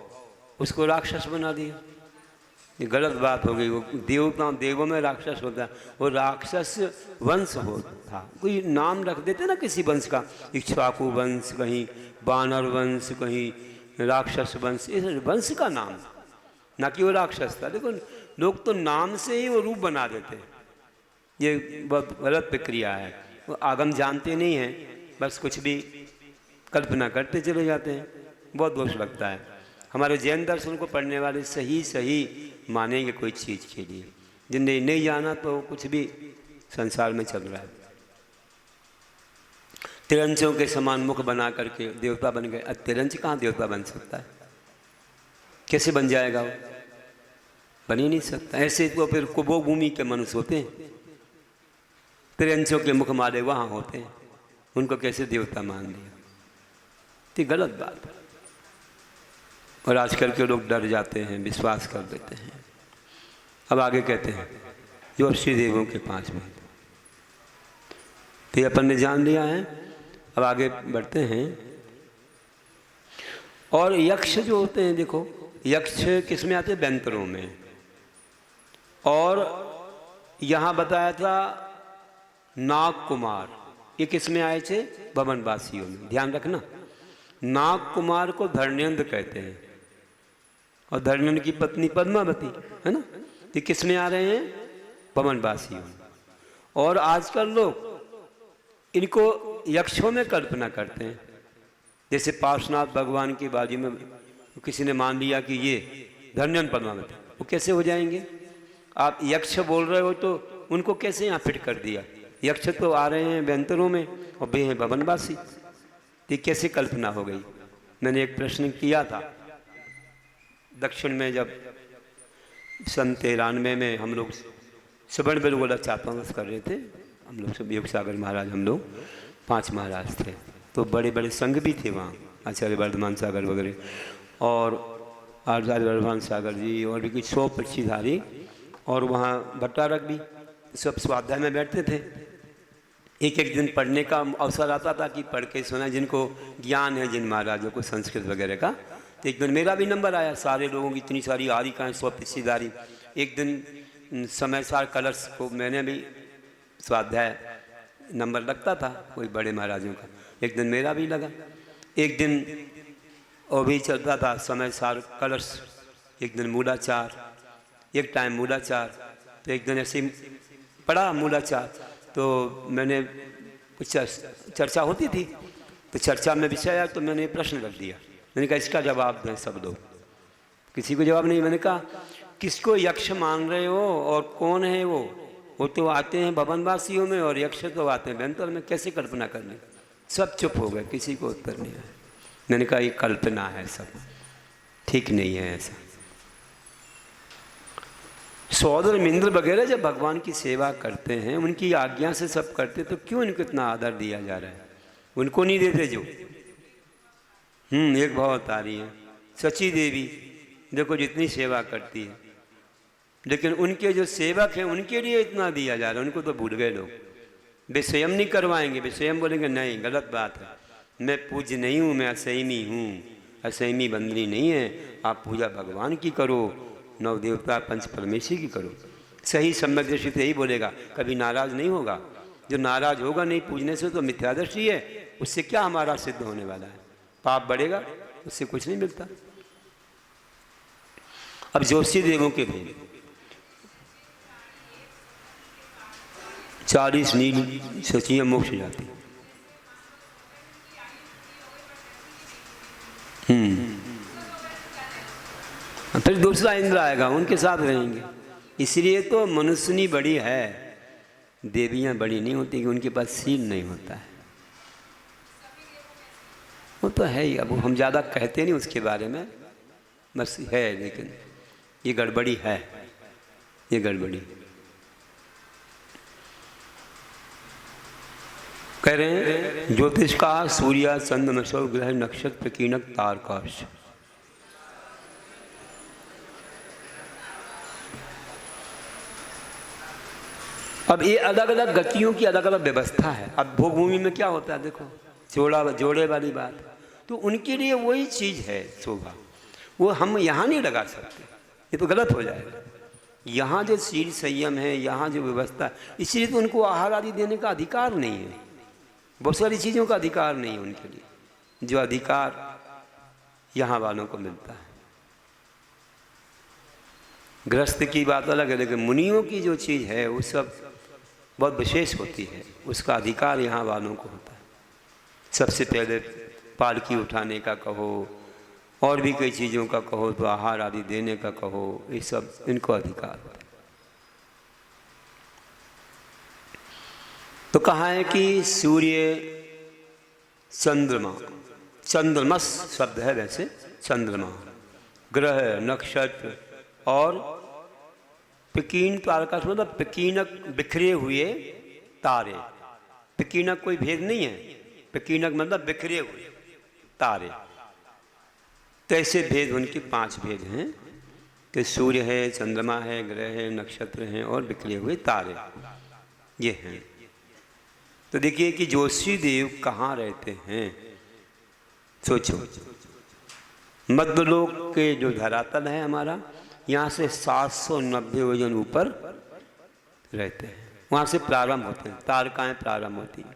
उसको राक्षस बना दिया। ये गलत बात हो गई। वो देवों में राक्षस होता है, वो राक्षस वंश था। कोई नाम रख देते ना किसी वंश का, इक्ष्वाकु वंश, कहीं बानर वंश, कहीं राक्षस वंश, इस वंश का नाम, ना कि वो राक्षस था। देखो लोग तो नाम से ही वो रूप बना देते हैं, ये बहुत गलत प्रक्रिया है। वो आगम जानते नहीं हैं, बस कुछ भी कल्पना करते चले जाते हैं, बहुत दोष लगता है। हमारे जैन दर्शन को पढ़ने वाले सही मानेंगे कोई चीज़ के लिए, जिनने नहीं जाना तो कुछ भी संसार में चल रहा है। तिरंचों के समान मुख बना करके देवता बन गए। अब तिरंच कहाँ देवता बन सकता है, कैसे बन जाएगा वो, बन ही नहीं सकता। ऐसे तो फिर कुबो भूमि के मनुष्य होते हैं, तिरंचों के मुख मारे वहाँ होते हैं, उनको कैसे देवता मान लिया, तो गलत बात है। और आजकल के लोग डर जाते हैं, विश्वास कर देते हैं। अब आगे कहते हैं ज्योतिषी देवों के 5 भेद, तो ये अपन ने जान लिया है। अब आगे बढ़ते हैं। और यक्ष जो होते हैं, देखो यक्ष किस में आते हैं, बेंतरों में। और यहाँ बताया था नाग कुमार, ये किस में आए थे, भवनवासियों में। ध्यान रखना, नाग कुमार को धर्मेंद्र कहते हैं, और धर्मेंद्र की पत्नी पद्मावती है ना, ये किस में आ रहे हैं, भवनवासियों में। और आजकल लोग इनको यक्षों में कल्पना करते हैं। जैसे पार्श्वनाथ भगवान की बाजी में किसी ने मान लिया कि ये धन्यन पद्मावती, वो कैसे हो जाएंगे? आप यक्ष बोल रहे हो तो उनको कैसे यहाँ फिट कर दिया? यक्ष तो आ रहे हैं व्यंतरों में और वे हैं भवनवासी, ये कैसे कल्पना हो गई? मैंने एक प्रश्न किया था दक्षिण में, जब सन 93 में हम लोग सुवर्ण बेलगोला चापांस कर रहे थे, हम लोग सब योग सागर महाराज, हम लोग 5 महाराज थे, तो बड़े बड़े संघ भी थे वहाँ, आचार्य वर्धमान सागर वगैरह, और आचार्य वर्धमान सागर जी और भी कुछ 100 पक्षीधारी, और वहाँ भट्टारक भी, सब स्वाध्याय में बैठते थे। एक एक दिन पढ़ने का अवसर आता था कि पढ़ के सुना, जिनको ज्ञान है जिन महाराजों को संस्कृत वगैरह का। तो एक दिन मेरा भी नंबर आया, सारे लोगों की इतनी सारी आरिकाएँ, 100 पक्षीधारी। एक दिन समय सार कलर्स को मैंने भी स्वाध्याय नंबर लगता था कोई बड़े महाराजों का, एक दिन मेरा भी लगा। एक दिन और भी चलता था समय सार कलर्स, एक दिन मूलाचार, एक टाइम मूलाचार। तो एक दिन ऐसे पढ़ा मूलाचार, तो मैंने कुछ चर्चा होती थी, तो चर्चा में विषय आया तो मैंने प्रश्न रख दिया, मैंने कहा इसका जवाब दें सब लोग। किसी को जवाब नहीं। मैंने कहा किसको यक्ष मान रहे हो और कौन है वो तो आते हैं भवनवासियों में और यक्ष तो आते हैं व्यंतर में, कैसे कल्पना करनी? सब चुप हो गए, किसी को उत्तर नहीं आया। मैंने कहा ये कल्पना है, सब ठीक नहीं है ऐसा। सौदर मिंद्र वगैरह जब भगवान की सेवा करते हैं, उनकी आज्ञा से सब करते, तो क्यों इनको इतना आदर दिया जा रहा है? उनको नहीं देते जो एक भवतारी है सची देवी, देखो जितनी सेवा करती है, लेकिन उनके जो सेवक हैं उनके लिए इतना दिया जा रहा है, उनको तो भूल गए लोग। वे स्वयं नहीं करवाएंगे, वे स्वयं बोलेंगे नहीं गलत बात है, मैं पूज्य नहीं हूँ, मैं असैमी हूँ, असैमी बंदनी नहीं है, आप पूजा भगवान की करो, नव देवता पंच परमेश्वर की करो। सही सम्यक दृष्टि से यही बोलेगा, कभी नाराज नहीं होगा। जो नाराज होगा नहीं पूजने से तो मिथ्यादृष्टि है, उससे क्या हमारा सिद्ध होने वाला है? पाप बढ़ेगा, उससे कुछ नहीं मिलता। अब जोशी देवों के भेद 40 नील सचिय मोक्ष जाती। फिर दूसरा इंद्र आएगा, उनके साथ रहेंगे। इसलिए तो मनुष्यनी बड़ी है, देवियां बड़ी नहीं होती कि उनके पास सील नहीं होता है। वो तो है ही, अब हम ज़्यादा कहते नहीं उसके बारे में, बस है, लेकिन ये गड़बड़ी है, ये गड़बड़ी। कह रहे हैं ज्योतिष का सूर्य चंद्र नक्षत्र ग्रह नक्षत्र कीनक तारकाश। अब ये अलग अलग गतियों की अलग अलग व्यवस्था है। अब भोग भूमि में क्या होता है, देखो जोड़े वाली बात, तो उनके लिए वही चीज़ है शोभा, वो हम यहाँ नहीं लगा सकते, ये तो गलत हो जाएगा। यहाँ जो शील संयम है, यहाँ जो व्यवस्था, इसलिए तो उनको आहार आदि देने का अधिकार नहीं है, बहुत सारी चीज़ों का अधिकार नहीं है उनके लिए, जो अधिकार यहाँ वालों को मिलता है। गृहस्थ की बात अलग है, लेकिन मुनियों की जो चीज़ है वो सब बहुत विशेष होती है, उसका अधिकार यहाँ वालों को होता है। सबसे पहले पालकी उठाने का कहो, और भी कई चीज़ों का कहो, तो आहार आदि देने का कहो, ये सब इनको अधिकार होता है। तो कहा है कि सूर्य चंद्रमा, चंद्रमस शब्द है वैसे, चंद्रमा, ग्रह नक्षत्र और पिकीन तारकाश, मतलब पिकीनक बिखरे हुए तारे। पिकीनक कोई भेद नहीं है, पिकीनक मतलब बिखरे हुए तारे। तो ऐसे भेद उनके 5 भेद हैं कि सूर्य है, चंद्रमा है, ग्रह है, नक्षत्र हैं और बिखरे हुए तारे, ये हैं। तो देखिए कि जोशी देव कहाँ रहते हैं, सोचो। मध्यलोक के जो धरातल है हमारा, यहाँ से 790 योजन ऊपर रहते हैं, वहाँ से प्रारंभ होते हैं, तारकाएँ प्रारंभ होती हैं,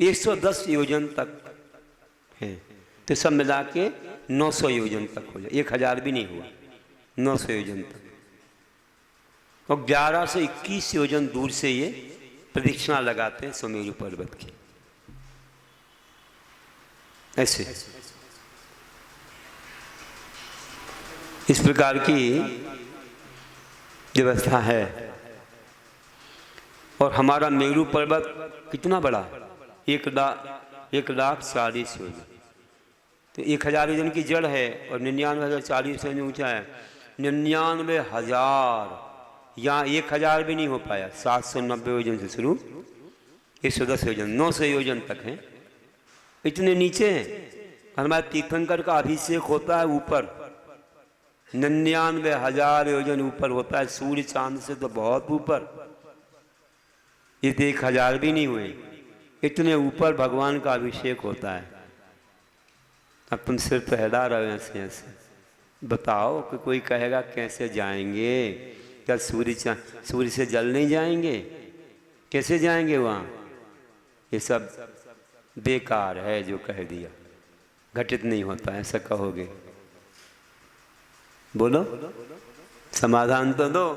110 योजन तक हैं। तो सब मिला के 900 योजन तक हो जाए, 1000 भी नहीं हुआ, 900 योजन तक। और 11 से 21 योजन दूर से ये प्रदक्षिणा लगाते हैं सुमेरु पर्वत की, ऐसे। इस प्रकार की व्यवस्था है। और हमारा मेरू पर्वत कितना बड़ा, 1,40,000 योजन, तो 1,000 योजन की जड़ है और 99,040 योजन ऊंचा है। 99,000, यहाँ 1,000 भी नहीं हो पाया। 790 योजन से शुरू, 110 योजन, 900 योजन तक है, इतने नीचे हैं। हमारे तीर्थंकर का अभिषेक होता है ऊपर, 99,000 योजन ऊपर होता है, सूर्य चांद से तो बहुत ऊपर। ये तो 1,000 भी नहीं हुए, इतने ऊपर भगवान का अभिषेक होता है। अब तुम सिर तो हिला रहे हो ऐसे ऐसे, बताओ कि कोई कहेगा कैसे जाएंगे, क्या सूर्य से जल नहीं जाएंगे, कैसे जाएंगे वहाँ? ये सब बेकार है जो कह दिया, घटित नहीं होता, ऐसा कहोगे। बोलो समाधान तो दो,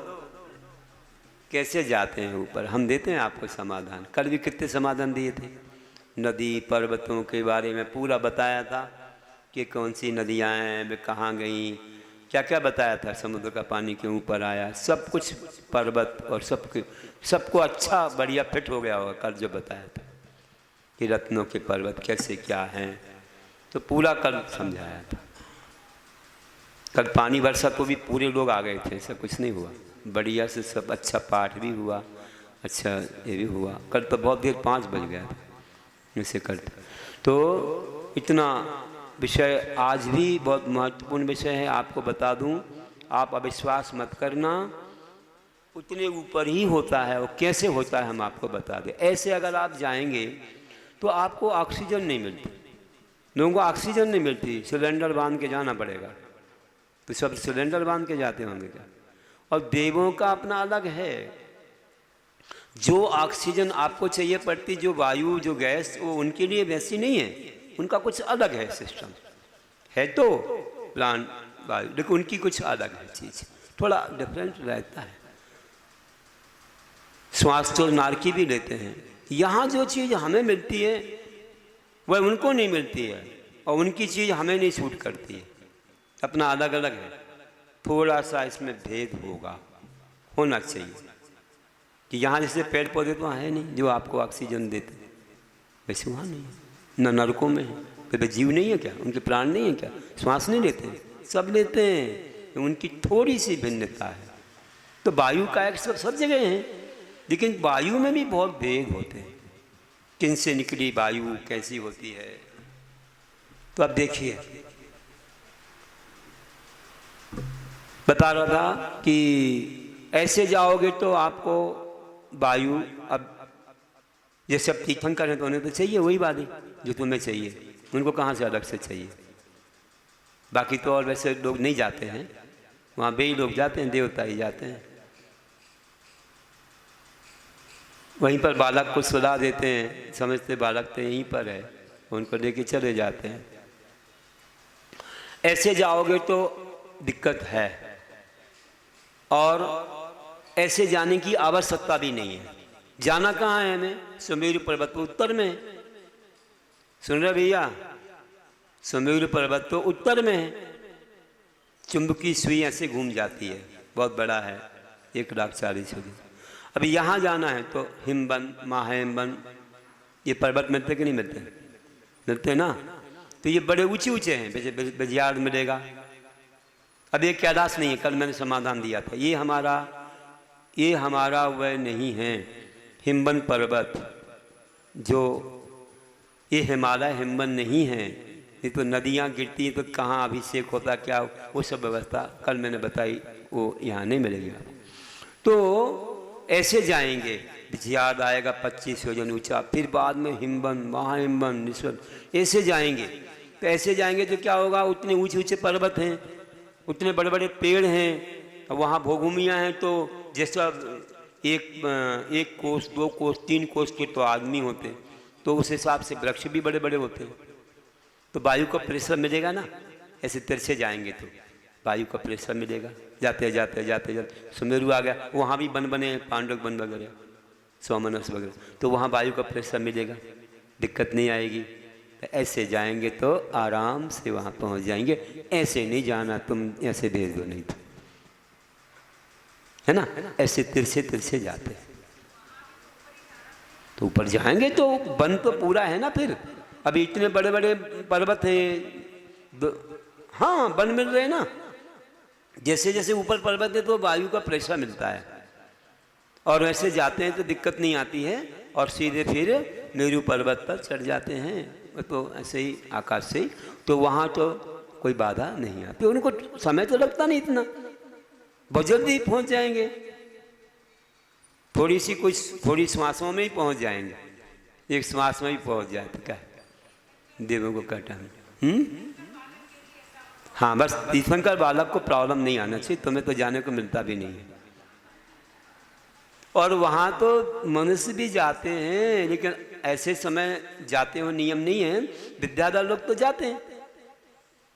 कैसे जाते हैं ऊपर? हम देते हैं आपको समाधान। कल भी कितने समाधान दिए थे, नदी पर्वतों के बारे में पूरा बताया था कि कौन सी नदियाँ हैं, वे कहाँ गईं, क्या क्या बताया था। समुद्र का पानी के ऊपर आया, सब कुछ पर्वत और सबको अच्छा बढ़िया फिट हो गया होगा कल जो बताया था कि रत्नों के पर्वत कैसे क्या हैं, तो पूरा कल समझाया था। कल पानी बरसा तो भी पूरे लोग आ गए थे, ऐसा कुछ नहीं हुआ, बढ़िया से सब अच्छा पाठ भी हुआ, अच्छा ये भी हुआ। कल तो बहुत देर 5 बज गया था ऐसे करते। तो इतना विषय आज भी बहुत महत्वपूर्ण विषय है, आपको बता दूं, आप अविश्वास मत करना, उतने ऊपर ही होता है। और कैसे होता है हम आपको बता दें। ऐसे अगर आप जाएंगे तो आपको ऑक्सीजन नहीं मिलती, लोगों को ऑक्सीजन नहीं मिलती, सिलेंडर बांध के जाना पड़ेगा। तो सब सिलेंडर बांध के जाते होंगे क्या? और देवों का अपना अलग है, जो ऑक्सीजन आपको चाहिए पड़ती, जो वायु जो गैस, वो उनके लिए वैसी नहीं है, उनका कुछ अलग है सिस्टम है। तो प्लांट वायु, लेकिन उनकी कुछ अलग है चीज़, थोड़ा डिफरेंट रहता है। श्वास तो नारकी भी लेते हैं। यहाँ जो चीज़ हमें मिलती है वह उनको नहीं मिलती है, और उनकी चीज़ हमें नहीं सूट करती है, अपना अलग अलग है। थोड़ा सा इसमें भेद होना चाहिए कि यहाँ जैसे पेड़ पौधे तो है नहीं जो आपको ऑक्सीजन देते, वैसे वहाँ नहीं है। न नरकों में है, तो जीव नहीं है क्या, उनके प्राण नहीं है क्या, श्वास नहीं लेते हैं? सब लेते हैं, उनकी थोड़ी सी भिन्नता है। तो वायु का एक सब जगह है, लेकिन वायु में भी बहुत भेद होते हैं, किन से निकली वायु कैसी होती है। तो अब देखिए, बता रहा था कि ऐसे जाओगे तो आपको वायु, अब जैसे अब तीर्थंकर हैं तो उन्हें तो चाहिए वही वाली जो तुम्हें चाहिए, उनको कहाँ से अलग से चाहिए। बाकी तो और वैसे लोग नहीं जाते हैं वहाँ, वे ही लोग जाते हैं, देवता ही जाते हैं। वहीं पर बालक को सुला देते हैं, समझते बालक तो यहीं पर है, उनको लेके चले जाते हैं। ऐसे जाओगे तो दिक्कत है, और ऐसे जाने की आवश्यकता भी नहीं है। जाना कहाँ है हमें? सुमेरु पर्वत तो उत्तर में, सुन रहे भैया, सुमेरु पर्वत तो उत्तर में है। चुंबकीय सुई ऐसे घूम जाती है, बहुत बड़ा है, 1,40,000 योजन। अभी यहाँ जाना है तो हिमबन, महाहिमबन, ये पर्वत मिलते कि नहीं मिलते? मिलते ना। तो ये बड़े ऊंचे ऊंचे हैं, जैसे बजियार मिलेगा। अब ये कैलाश नहीं है, कल मैंने समाधान दिया था, ये हमारा वह नहीं है। हिमबन पर्वत जो ये हिमालय हिमबन नहीं है, ये तो नदियाँ गिरती हैं तो कहाँ अभिषेक होता क्या, वो सब व्यवस्था कल मैंने बताई, वो यहाँ नहीं मिलेगी। तो ऐसे जाएंगे, याद आएगा 25 योजन ऊंचा, फिर बाद में हिमबन, महाहिमबन, निस्वन, ऐसे जाएंगे। तो ऐसे जाएंगे तो क्या होगा, उतने ऊंचे ऊंचे पर्वत हैं, उतने बड़े बड़े पेड़ हैं, वहाँ भूभूमियाँ हैं। तो जैसा एक कोस, 2 कोस, 3 कोस के तो आदमी होते, तो उस हिसाब से वृक्ष भी बड़े बड़े होते हैं। तो वायु का प्रेशर मिलेगा ना, ऐसे तिरछे जाएंगे तो वायु का प्रेशर मिलेगा। जाते जाते जाते जाते सुमेरु आ गया, वहाँ भी वन बने, पांडव वन वगैरह, सोमनस वगैरह, तो वहाँ वायु का प्रेशर मिलेगा, दिक्कत नहीं आएगी। ऐसे जाएंगे तो आराम से वहाँ पहुँच जाएंगे, ऐसे नहीं जाना, तुम ऐसे भेज दो नहीं तो, है ना, ऐसे तिरछे तिरछे जाते हैं। तो ऊपर जाएंगे तो वन तो पूरा है ना, फिर अभी इतने बड़े बड़े पर्वत हैं, हाँ वन मिल रहे हैं ना, जैसे जैसे ऊपर पर्वत है तो वायु का प्रेशर मिलता है, और वैसे जाते हैं तो दिक्कत नहीं आती है, और सीधे फिर मेरू पर्वत पर चढ़ जाते हैं, तो ऐसे ही आकाश से ही, तो वहाँ तो कोई बाधा नहीं आती, उनको समय तो लगता नहीं इतना, बहुत जल्दी पहुँच जाएंगे, थोड़ी श्वासों में ही पहुँच जाएंगे, एक श्वास में ही पहुँच जाए तो क्या देवों को काटा। हाँ बस तीर्थंकर बालक को प्रॉब्लम नहीं आना चाहिए, तुम्हें तो जाने को मिलता भी नहीं है। और वहाँ तो मनुष्य भी जाते हैं, लेकिन ऐसे समय जाते हो नियम नहीं है, विद्याधर लोग तो जाते हैं,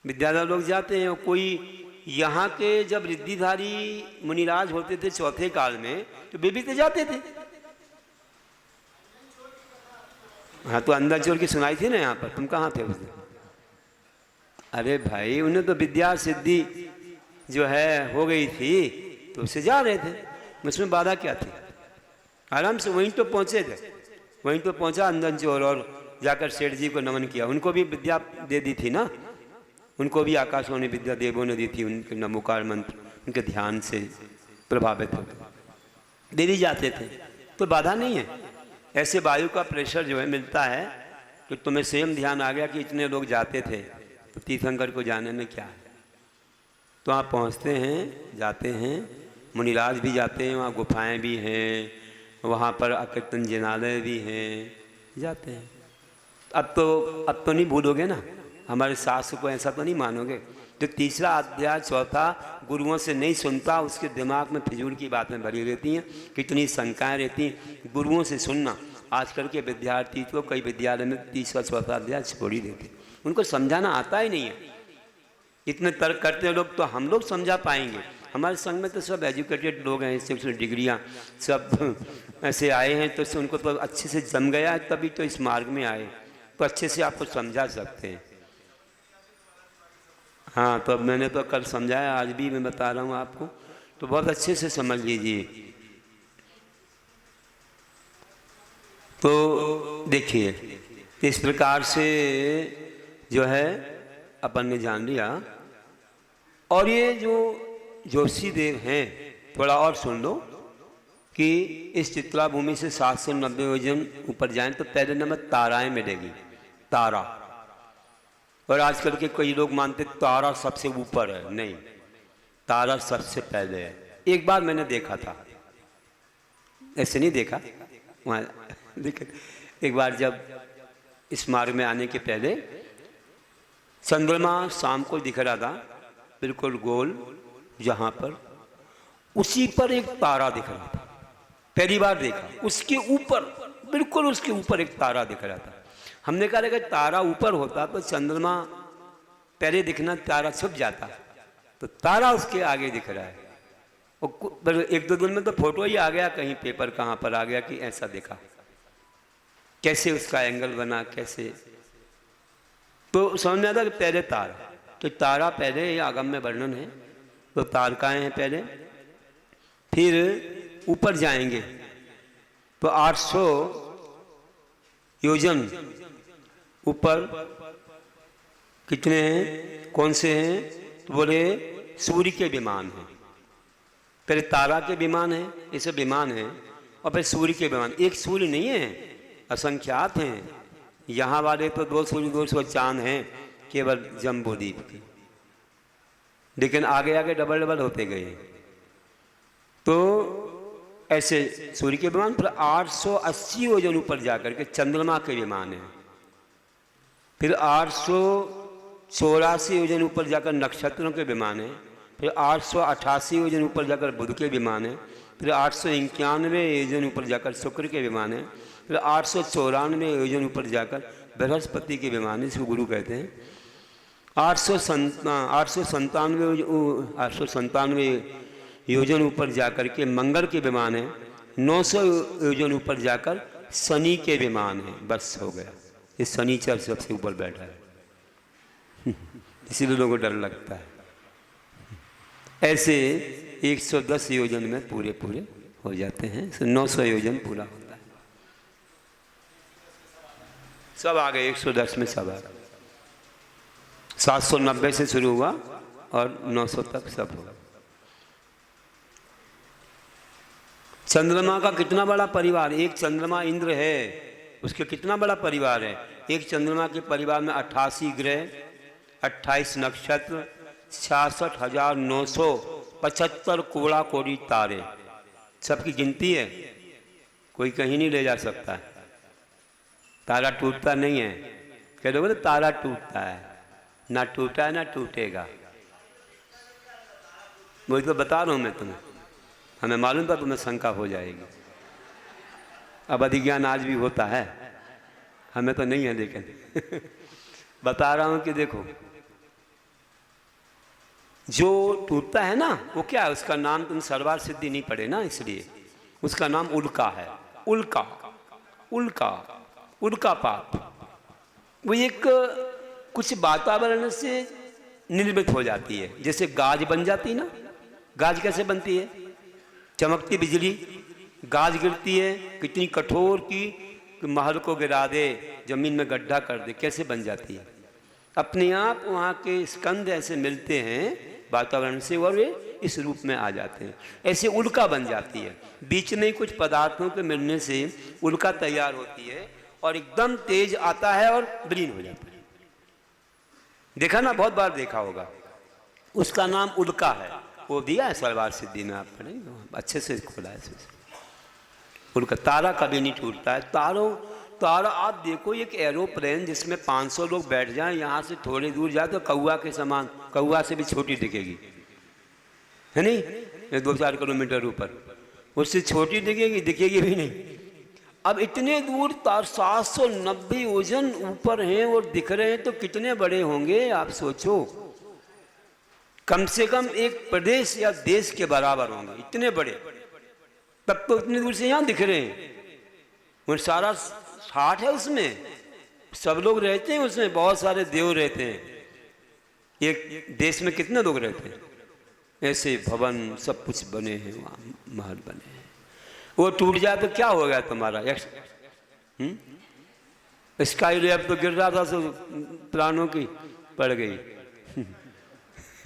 विद्याधर लोग जाते हैं। और कोई यहाँ के जब रिद्धिधारी मुनिराज होते थे चौथे काल में, तो वे भी तो जाते थे। हाँ तो अंदर जोर की सुनाई थी ना यहाँ पर, तुम कहाँ थे उस दिन? अरे भाई उन्हें तो विद्या सिद्धि जो है हो गई थी, तो उससे जा रहे थे, उसमें बाधा क्या थी? आराम से वहीं तो पहुँचे थे, वहीं तो पहुँचा अंदर जोर, और जाकर सेठ जी को नमन किया। उनको भी विद्या दे दी थी ना, उनको भी आकाशवाणी विद्या देवों ने दी थी, उनके नमोकार मंत्र उनके ध्यान से प्रभावित हो दे दी जाते थे, तो बाधा नहीं है। ऐसे वायु का प्रेशर जो है मिलता है, कि तुम्हें स्वयं ध्यान आ गया कि इतने लोग जाते थे, तो तीर्थंकर को जाने में क्या है। तो आप पहुँचते हैं, जाते हैं, मुनिराज भी जाते हैं, वहाँ गुफाएँ भी हैं, वहाँ पर अकीर्तन जिनालय भी हैं, जाते हैं। अब तो नहीं भूलोगे ना, हमारे शास्त्र को ऐसा तो नहीं मानोगे। जो तीसरा अध्याय चौथा गुरुओं से नहीं सुनता, उसके दिमाग में फिजूल की बातें भरी रहती हैं, कितनी शंकाएँ रहती हैं। गुरुओं से सुनना, आजकल के विद्यार्थी तो कई विद्यालय में तीसरा चौथा अध्याय छोड़ ही देते, उनको समझाना आता ही नहीं है। इतने तर्क करते लोग, तो हम लोग समझा पाएंगे? हमारे संग में तो सब एजुकेटेड लोग हैं, 6 डिग्रियाँ सब ऐसे आए हैं, तो उनको तो अच्छे से जम गया है, तभी तो इस मार्ग में आए, तो अच्छे से आपको समझा सकते हैं। हाँ तो अब मैंने तो कल समझाया, आज भी मैं बता रहा हूँ आपको, तो बहुत अच्छे से समझ लीजिए। तो देखिए इस प्रकार से जो है अपन ने जान लिया। और ये जो जोशी देव हैं, थोड़ा और सुन लो कि इस चित्रा भूमि से 790 योजन ऊपर जाएं तो पहले नंबर ताराएं मिलेगी, तारा। और आजकल के कई लोग मानते तारा सबसे ऊपर है, नहीं, तारा सबसे पहले है। एक बार मैंने देखा था, ऐसे नहीं देखा वहाँ, लेकिन एक बार जब इस मार्ग में आने के पहले चंद्रमा शाम को दिख रहा था, बिल्कुल गोल, जहाँ पर उसी पर एक तारा दिख रहा था, पहली बार देखा। उसके ऊपर, बिल्कुल उसके ऊपर एक तारा दिख रहा था। हमने कहा अगर तारा ऊपर होता तो चंद्रमा पहले दिखना, तारा छुप जाता, तो तारा उसके आगे दिख रहा है। और 1-2 दिन में तो फोटो ही आ गया, कहीं पेपर कहाँ पर आ गया कि ऐसा दिखा, कैसे उसका एंगल बना, कैसे, तो समझ में आता कि पहले तारा, तो तारा पहले, ये आगम में वर्णन है, तो तारकाएँ हैं पहले, फिर ऊपर जाएंगे तो 800 योजन ऊपर कितने हैं, कौन से हैं, तो बोले सूर्य के विमान हैं। पहले तारा के विमान हैं, ये सब विमान हैं, और फिर सूर्य के विमान। एक सूर्य नहीं है, असंख्यात हैं। यहाँ वाले तो 2 सूर्य 200 चांद हैं केवल जम्बूद्वीप के, लेकिन आगे आगे डबल डबल होते गए। तो ऐसे सूर्य के विमान, फिर 880 योजन ऊपर जाकर के चंद्रमा के विमान है, फिर 884 योजन ऊपर जाकर नक्षत्रों के विमान है, फिर 888 योजन ऊपर जाकर बुध के विमान है, फिर 891 योजन ऊपर जाकर शुक्र के विमान है, फिर 894 योजन ऊपर जाकर बृहस्पति के विमान है, इसको गुरु कहते हैं। 897 योजन ऊपर जाकर के मंगल के विमान है, 900 योजन ऊपर जाकर शनि के विमान है। बस हो गया, ये शनिचर सबसे ऊपर बैठा है इसीलिए लोगों को डर लगता है। ऐसे 110 योजन में पूरे पूरे हो जाते हैं, 900 योजन पूरा होता है। सब आ गए 110 में, सब आ गए। 790 से शुरू हुआ और 900 तक सब होगा। चंद्रमा का कितना बड़ा परिवार, एक चंद्रमा इंद्र है, उसके कितना बड़ा परिवार है। एक चंद्रमा के परिवार में 88 ग्रह, 28 नक्षत्र, 66,975 कोड़ा कोड़ी तारे, सबकी गिनती है, कोई कहीं नहीं ले जा सकता है। तारा टूटता नहीं है, कह रहे हो ना तारा टूटता है, ना टूटा है ना टूटेगा। वही तो बता रहा हूँ मैं तुम्हें, हमें मालूम था तुम्हें शंका हो जाएगी। अब अधिज्ञान आज भी होता है, हमें तो नहीं है, लेकिन बता रहा हूँ कि देखो जो टूटता है ना वो क्या है, उसका नाम तुम सर्वार सिद्धि नहीं पढ़े ना, इसलिए उसका नाम उल्का है। उल्का उल्का उल्का पाप, वो एक कुछ वातावरण से निर्मित हो जाती है। जैसे गाज बन जाती है ना, गाज कैसे बनती है, चमकती बिजली, गाज गिरती है कितनी कठोर की महल को गिरा दे, जमीन में गड्ढा कर दे, कैसे बन जाती है। अपने आप वहाँ के स्कंद ऐसे मिलते हैं वातावरण से और वे इस रूप में आ जाते हैं। ऐसे उल्का बन जाती है, बीच में कुछ पदार्थों के मिलने से उल्का तैयार होती है और एकदम तेज आता है और विलीन हो जाता है। देखा ना, बहुत बार देखा होगा, उसका नाम उल्का है, वो दिया है सर्वार सिद्धि में, आप पढ़ेंगे अच्छे से खोला है उल्का। तारा कभी नहीं टूटता है। तारा आप देखो, एक एरोप्लेन जिसमें 500 लोग बैठ जाएं, यहाँ से थोड़ी दूर जाए तो कौआ के समान, कौआ से भी छोटी दिखेगी, है नहीं, 2-4 किलोमीटर ऊपर, उससे छोटी दिखेगी, दिखेगी भी नहीं। अब इतने दूर 790 योजन ऊपर हैं और दिख रहे हैं, तो कितने बड़े होंगे आप सोचो। कम से कम एक प्रदेश या देश के बराबर होंगे, इतने बड़े, तब तो इतनी दूर से यहाँ दिख रहे हैं। वो सारा ठाठ है, उसमें सब लोग रहते हैं, उसमें बहुत सारे देव रहते हैं। एक देश में कितने लोग रहते हैं, ऐसे भवन सब कुछ बने हैं, वहाँ महल बने हैं। वो टूट जाए तो क्या होगा तुम्हारा, स्काई रैप तो गिर रहा था, तो प्राणों की पड़ गई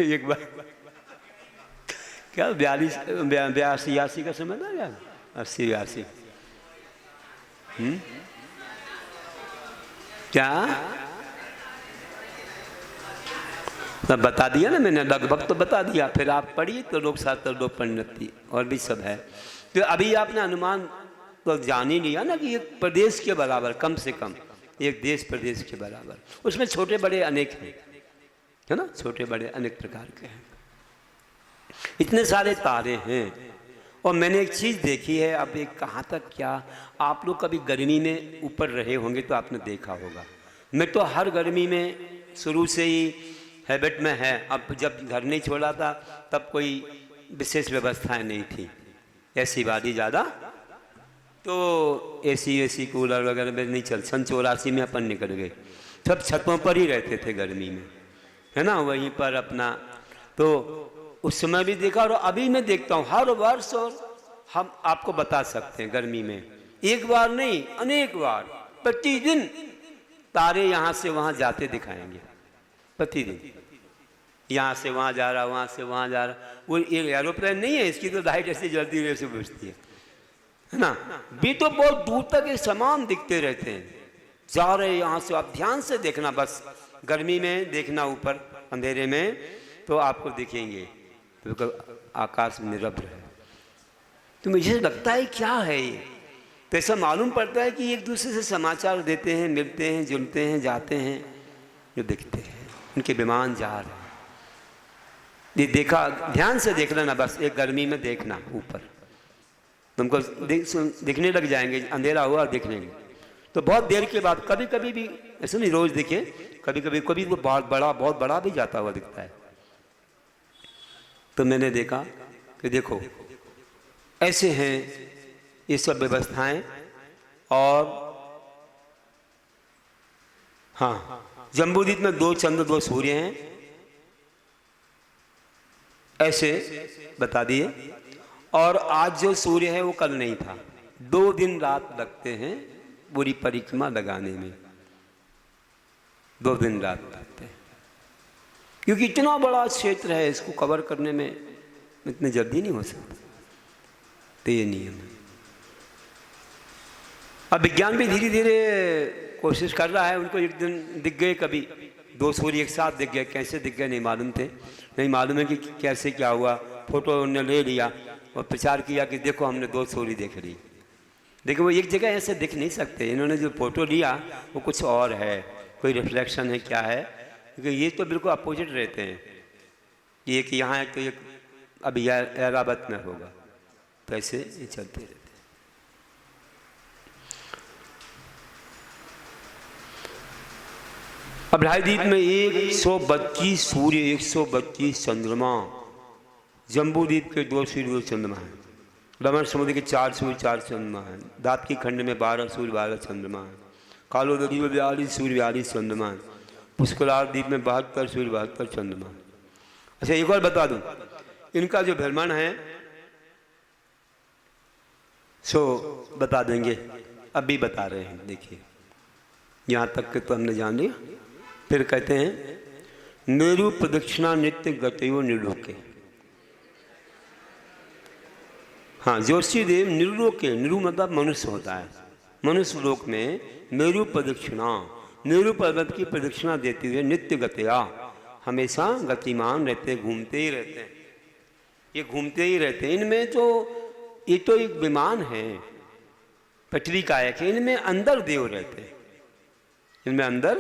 एक बार क्या 82-83 का समय था क्या, 80-82 क्या तब बता दिया ना मैंने, लगभग तो बता दिया। फिर आप पढ़िए तो लोग शास्त्र, लोग पंडित और भी सब है। तो अभी आपने अनुमान तो जान ही लिया ना कि एक प्रदेश के बराबर, कम से कम एक देश प्रदेश के बराबर, उसमें छोटे बड़े अनेक हैं, है ना, छोटे बड़े अनेक प्रकार के हैं। इतने सारे तारे हैं। और मैंने एक चीज़ देखी है, अब एक कहाँ तक क्या, आप लोग कभी गर्मी में ऊपर रहे होंगे तो आपने देखा होगा। मैं तो हर गर्मी में शुरू से ही हैबिट में है। अब जब घर नहीं छोड़ा था तब कोई विशेष व्यवस्थाएं नहीं थी, ऐसी वादी ज़्यादा, तो एसी कूलर वगैरह में नहीं चल। सन 84 में अपन निकल गए, सब छतों पर ही रहते थे गर्मी में, है ना, वहीं पर अपना। तो उस समय भी देखा और अभी मैं देखता हूँ हर वर्ष, और हम आपको बता सकते हैं गर्मी में एक बार नहीं अनेक बार प्रतिदिन तारे यहाँ से वहाँ जाते दिखाएंगे, प्रतिदिन यहाँ से वहाँ जा रहा, वहाँ से वहाँ जा रहा। वो एक एरोप्लेन नहीं है, इसकी तो लाइट ऐसी जलती है, ऐसे बुझती है ना, भी तो बहुत दूर तक ये समान दिखते रहते हैं, जा रहे यहाँ से। आप ध्यान से देखना, बस गर्मी में देखना ऊपर अंधेरे में, तो आपको दिखेंगे, तो आकाश में निरभ्र है। तो मुझे लगता है क्या है ये, तो ऐसा मालूम पड़ता है कि एक दूसरे से समाचार देते हैं, मिलते हैं, जुलते हैं, जाते हैं, जो दिखते हैं, उनके विमान जा रहे हैं। ये देखा, ध्यान से देख लेना, बस एक गर्मी में देखना ऊपर, तुमको दिखने लग जाएंगे, अंधेरा हुआ दिखने लगे तो बहुत देर के बाद, कभी कभी भी ऐसे नहीं रोज दिखे, कभी कभी वो बहुत बड़ा भी जाता हुआ दिखता है। तो मैंने देखा कि देखो ऐसे हैं ये सब व्यवस्थाएं। और हाँ, जम्बूद्वीप में 2 चंद्र 2 सूर्य हैं, ऐसे बता दिए। और आज जो सूर्य है वो कल नहीं था। 2 दिन रात लगते हैं पूरी परिक्रमा लगाने में, 2 दिन रात लगते हैं, क्योंकि इतना बड़ा क्षेत्र है, इसको कवर करने में इतनी जल्दी नहीं हो सकता। तो ये नियम है। अब विज्ञान भी धीरे धीरे कोशिश कर रहा है। उनको एक दिन दिख गए, कभी 2 सूर्य एक साथ दिख गए, कैसे दिख गए नहीं मालूम थे, नहीं मालूम है कि कैसे क्या हुआ। फोटो उन्होंने ले लिया और प्रचार किया कि देखो हमने 2 सूर्य देख ली। देखो वो एक जगह ऐसे दिख नहीं सकते। इन्होंने जो फोटो लिया वो कुछ और है, कोई रिफ्लेक्शन है, क्या है, क्योंकि ये तो बिल्कुल अपोजिट रहते हैं। एक यहाँ है तो एक अभी ऐरावत में होगा, तो ऐसे ये चलते रहते हैं। अब द्वीप में 132 सूर्य, 132 चंद्रमा, जम्बूद्वीप के 2 सूर्य 2 चंद्रमा हैं, रमण समुद्र के 4 सूर्य 4 चंद्रमा हैं, दातकी खंड में 12 सूर्य 12 चंद्रमा हैं, कालोदरी में 42 सूर्य 42 चंद्रमा हैं, पुष्कराल द्वीप में 72 सूर्य 72 चंद्रमा हैं। अच्छा एक और बता दूं, इनका जो भ्रमण है सो बता देंगे, अभी बता रहे हैं। देखिए यहाँ तक के तो हमने जान लिया। फिर कहते हैं मेरु प्रदक्षिणा नित्य गतयो निर्लोके। हाँ, जोशी देव निर्लोके, निरु मतलब मनुष्य होता है, मनुष्य लोक में मेरु प्रदक्षिणा, मेरु पर्वत की प्रदक्षिणा देते हुए नित्य गतया, हमेशा गतिमान रहते, घूमते ही रहते हैं। ये घूमते ही रहते हैं। इनमें तो ये तो एक विमान है, पटरी कायक है, इनमें अंदर देव रहते हैं, इनमें अंदर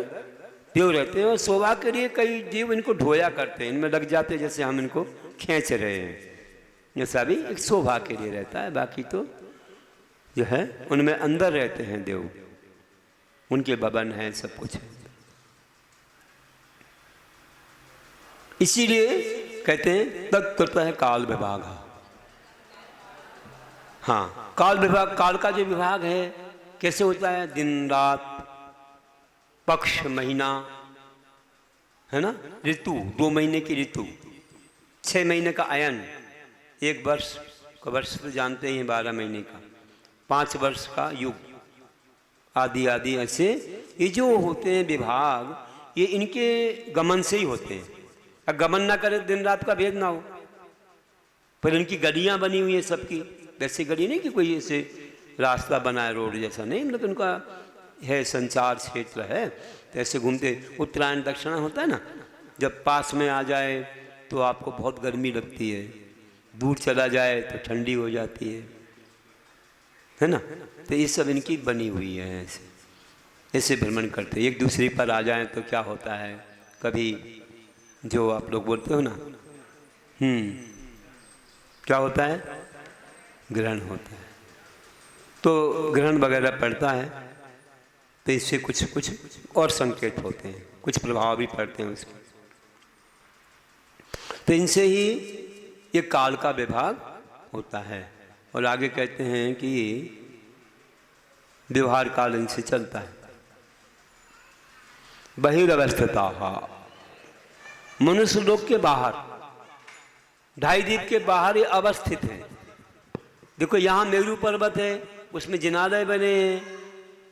देव रहते हैं। और शोभा के लिए कई जीव इनको ढोया करते हैं, इनमें लग जाते हैं, जैसे हम इनको खींच रहे हैं, ऐसा भी एक शोभा के लिए रहता है। बाकी तो जो है उनमें अंदर रहते हैं देव, उनके भवन है, सब कुछ है। इसीलिए कहते हैं तत्कृत है काल विभाग। हाँ, काल विभाग, काल का जो विभाग है कैसे होता है, दिन रात, पक्ष, महीना, है ना, ऋतु, 2 महीने की ऋतु, 6 महीने का अयन, 1 वर्ष का, वर्ष तो जानते ही हैं 12 महीने का, 5 वर्ष का युग, आदि आदि। ऐसे ये जो होते हैं विभाग, ये इनके गमन से ही होते हैं। अब गमन ना करे दिन रात का भेद ना हो, पर इनकी गलियां बनी हुई हैं सबकी, वैसे गली नहीं कि कोई ऐसे रास्ता बना है रोड जैसा, नहीं, मतलब उनका है संचार क्षेत्र है, तो ऐसे घूमते। उत्तरायण दक्षिणा होता है ना, जब पास में आ जाए तो आपको बहुत गर्मी लगती है, दूर चला जाए तो ठंडी हो जाती है ना। तो ये सब इनकी बनी हुई है, ऐसे ऐसे भ्रमण करते। एक दूसरे पर आ जाएं तो क्या होता है, कभी जो आप लोग बोलते हो ना, क्या होता है, ग्रहण होता है, तो ग्रहण वगैरह पड़ता है, तो इससे कुछ कुछ और संकेत होते हैं, कुछ प्रभाव भी पड़ते हैं उसके। तो इनसे ही ये काल का विभाग होता है। और आगे कहते हैं कि व्यवहार काल इनसे चलता है। बहिरवस्थिता, मनुष्य लोक के बाहर, द्वीप के बाहर ये अवस्थित है। देखो यहाँ मेरु पर्वत है, उसमें जिनालय बने हैं,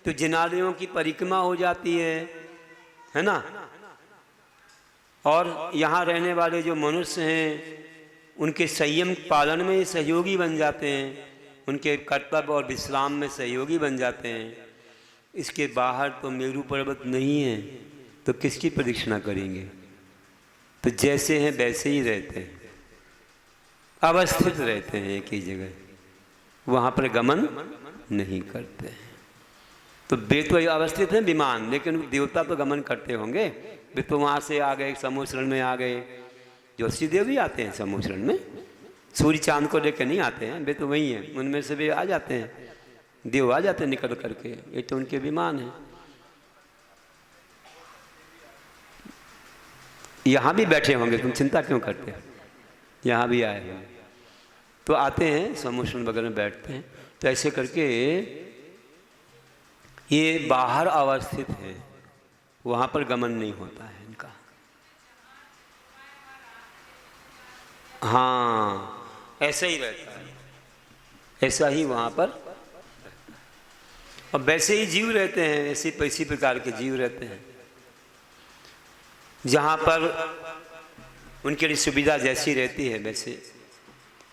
तो जिनालयों की परिक्रमा हो जाती है ना। और यहाँ रहने वाले जो मनुष्य हैं उनके संयम पालन में सहयोगी बन जाते हैं, उनके कर्तव्य और विश्राम में सहयोगी बन जाते हैं। इसके बाहर तो मेरु पर्वत नहीं है, तो किसकी प्रदक्षिणा करेंगे। तो जैसे हैं वैसे ही रहते हैं, अवस्थित रहते हैं एक ही जगह, वहाँ पर गमन नहीं करते हैं। तो वे तो अवस्थित हैं विमान, लेकिन देवता तो गमन करते होंगे। वे तो वहाँ से आ गए, समूह में आ गए, जोशी देव भी आते हैं समूह में, सूर्य चांद को लेकर नहीं आते हैं, वे तो वही हैं, उनमें से वे आ जाते हैं, देव आ जाते हैं निकल करके, ये तो उनके विमान हैं। यहाँ भी बैठे होंगे, तुम चिंता क्यों करते हो, यहाँ भी आए हैं, तो आते हैं समूह वगैरह में बैठते हैं। तो ऐसे करके ये बाहर अवस्थित है, वहाँ पर गमन नहीं होता है इनका। हाँ, ऐसा ही रहता है, ऐसा ही वहाँ पर। और वैसे ही जीव रहते हैं, ऐसे इसी प्रकार के जीव रहते हैं जहाँ पर उनके लिए सुविधा जैसी रहती है वैसे।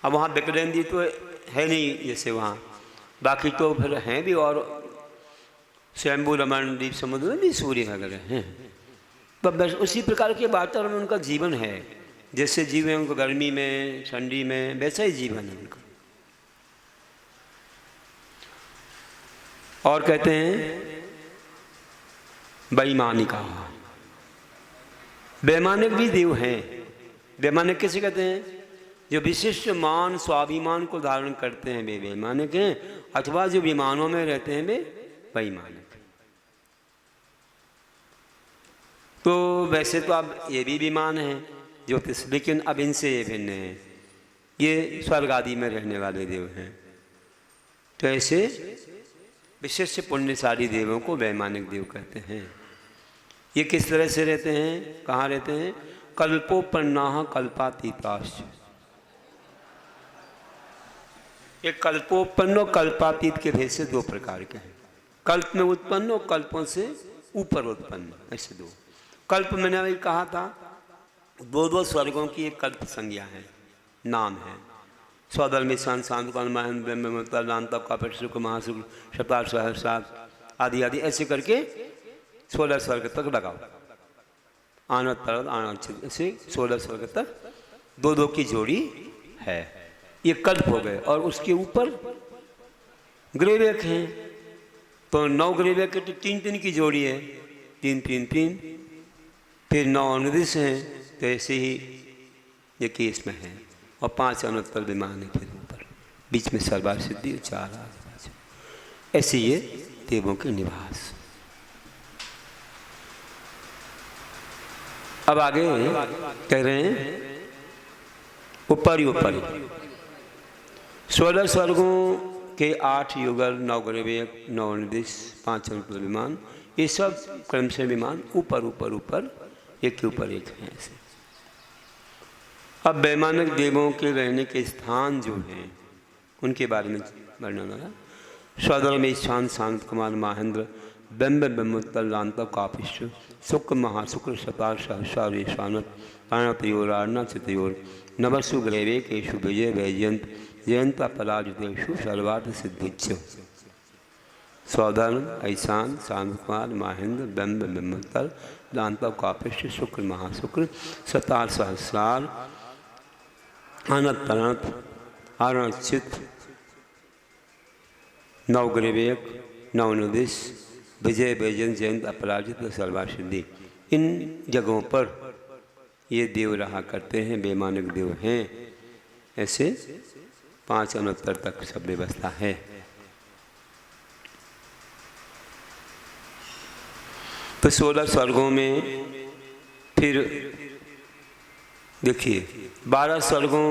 अब वहाँ विकरेंद्री तो है नहीं जैसे वहाँ, बाकी तो फिर हैं भी, और स्वयंभू रमन द्वीप समुद्र में भी सूर्य वगैरह हैं। तो बस उसी प्रकार के वातावरण में उनका जीवन है, जैसे जीव है उनको गर्मी में ठंडी में, वैसा ही जीवन है उनका। और कहते हैं वैमानिका, वैमानिक भी देव हैं। वैमानिक कैसे कहते हैं? जो विशिष्ट मान स्वाभिमान को धारण करते हैं वे वैमानिक हैं, अथवा जो विमानों में रहते हैं वे वैमानिक। तो वैसे तो अब ये भी विमान हैं ज्योतिष, लेकिन अब इनसे ये भिन्न है, ये स्वर्ग आदि में रहने वाले देव हैं। तो ऐसे विशिष्ट पुण्यशाली देवों को वैमानिक देव कहते हैं। ये किस तरह से रहते हैं, कहाँ रहते हैं? कल्पोपन्नाः कल्पातीताश्च। ये कल्पोपन्न और कल्पातीत के भेद से दो प्रकार के हैं। कल्प में उत्पन्न और कल्पों से ऊपर उत्पन्न, ऐसे दो। कल्प मैंने अभी कहा था, दो दो स्वर्गों की एक कल्प संज्ञा है, नाम है। स्वधर्मी शांत कान का शुक्र महाशुक्र शतार सहस्रार आदि आदि ऐसे करके 16 स्वर्ग तक लगाओ। आनंद तरद आनंद, ऐसे 16 स्वर्ग तक दो दो की जोड़ी है। ये कल्प हो गए। और उसके ऊपर ग्रेवेक हैं, तो 9 ग्रेवेक के 3-3 की जोड़ी है, 3-3-3। फिर 9 अनुदिश हैं, तो ऐसे ही ये केस में है। और 5 अनुत्तर विमान है फिर ऊपर, बीच में सर्वार सिद्धि, 4 आगे। ऐसे ये देवों के निवास। अब आगे कह रहे हैं ऊपर ही ऊपर 16 स्वर्गों के 8 युगल, 9 ग्रेवेक, 9 अनुदिश, 5 अनुत्तर विमान, ये सब क्रम से विमान ऊपर ऊपर ऊपर एक के ऊपर एक हैं ऐसे। अब वैमानिक देवों के रहने के स्थान जो हैं उनके बारे में वर्णन है। स्वधर्म में शांत शांत कुमार महेंद्र बिंब बिंबोत्तर लांत कापिश्व शुक्र महाशुक्र शतार सहस्रार शानत प्राणतयोरार्णा चितयोर नवसु ग्रेवे केशु विजय वैजयंत जयंत पराजितेषु सर्वार्थ सिद्धिच्छ। स्वधर्म ऐशान शांत कुमार महेंद्र बिंब बिंबोत्तर लांत कापिश्व शुक्र महाशुक्र शतार सहस्रार अनंत तनत अरणचित 9 ग्रेवेक, 9 अनुदिश, विजय वैजयंत जयंत अपराजित सर्वार्थ सिद्धि। इन जगहों पर ये देव रहा करते हैं, वैमानिक देव हैं। ऐसे 5 अनुत्तर तक सब व्यवस्था है। तो 16 स्वर्गों में फिर देखिए 12 स्वर्गों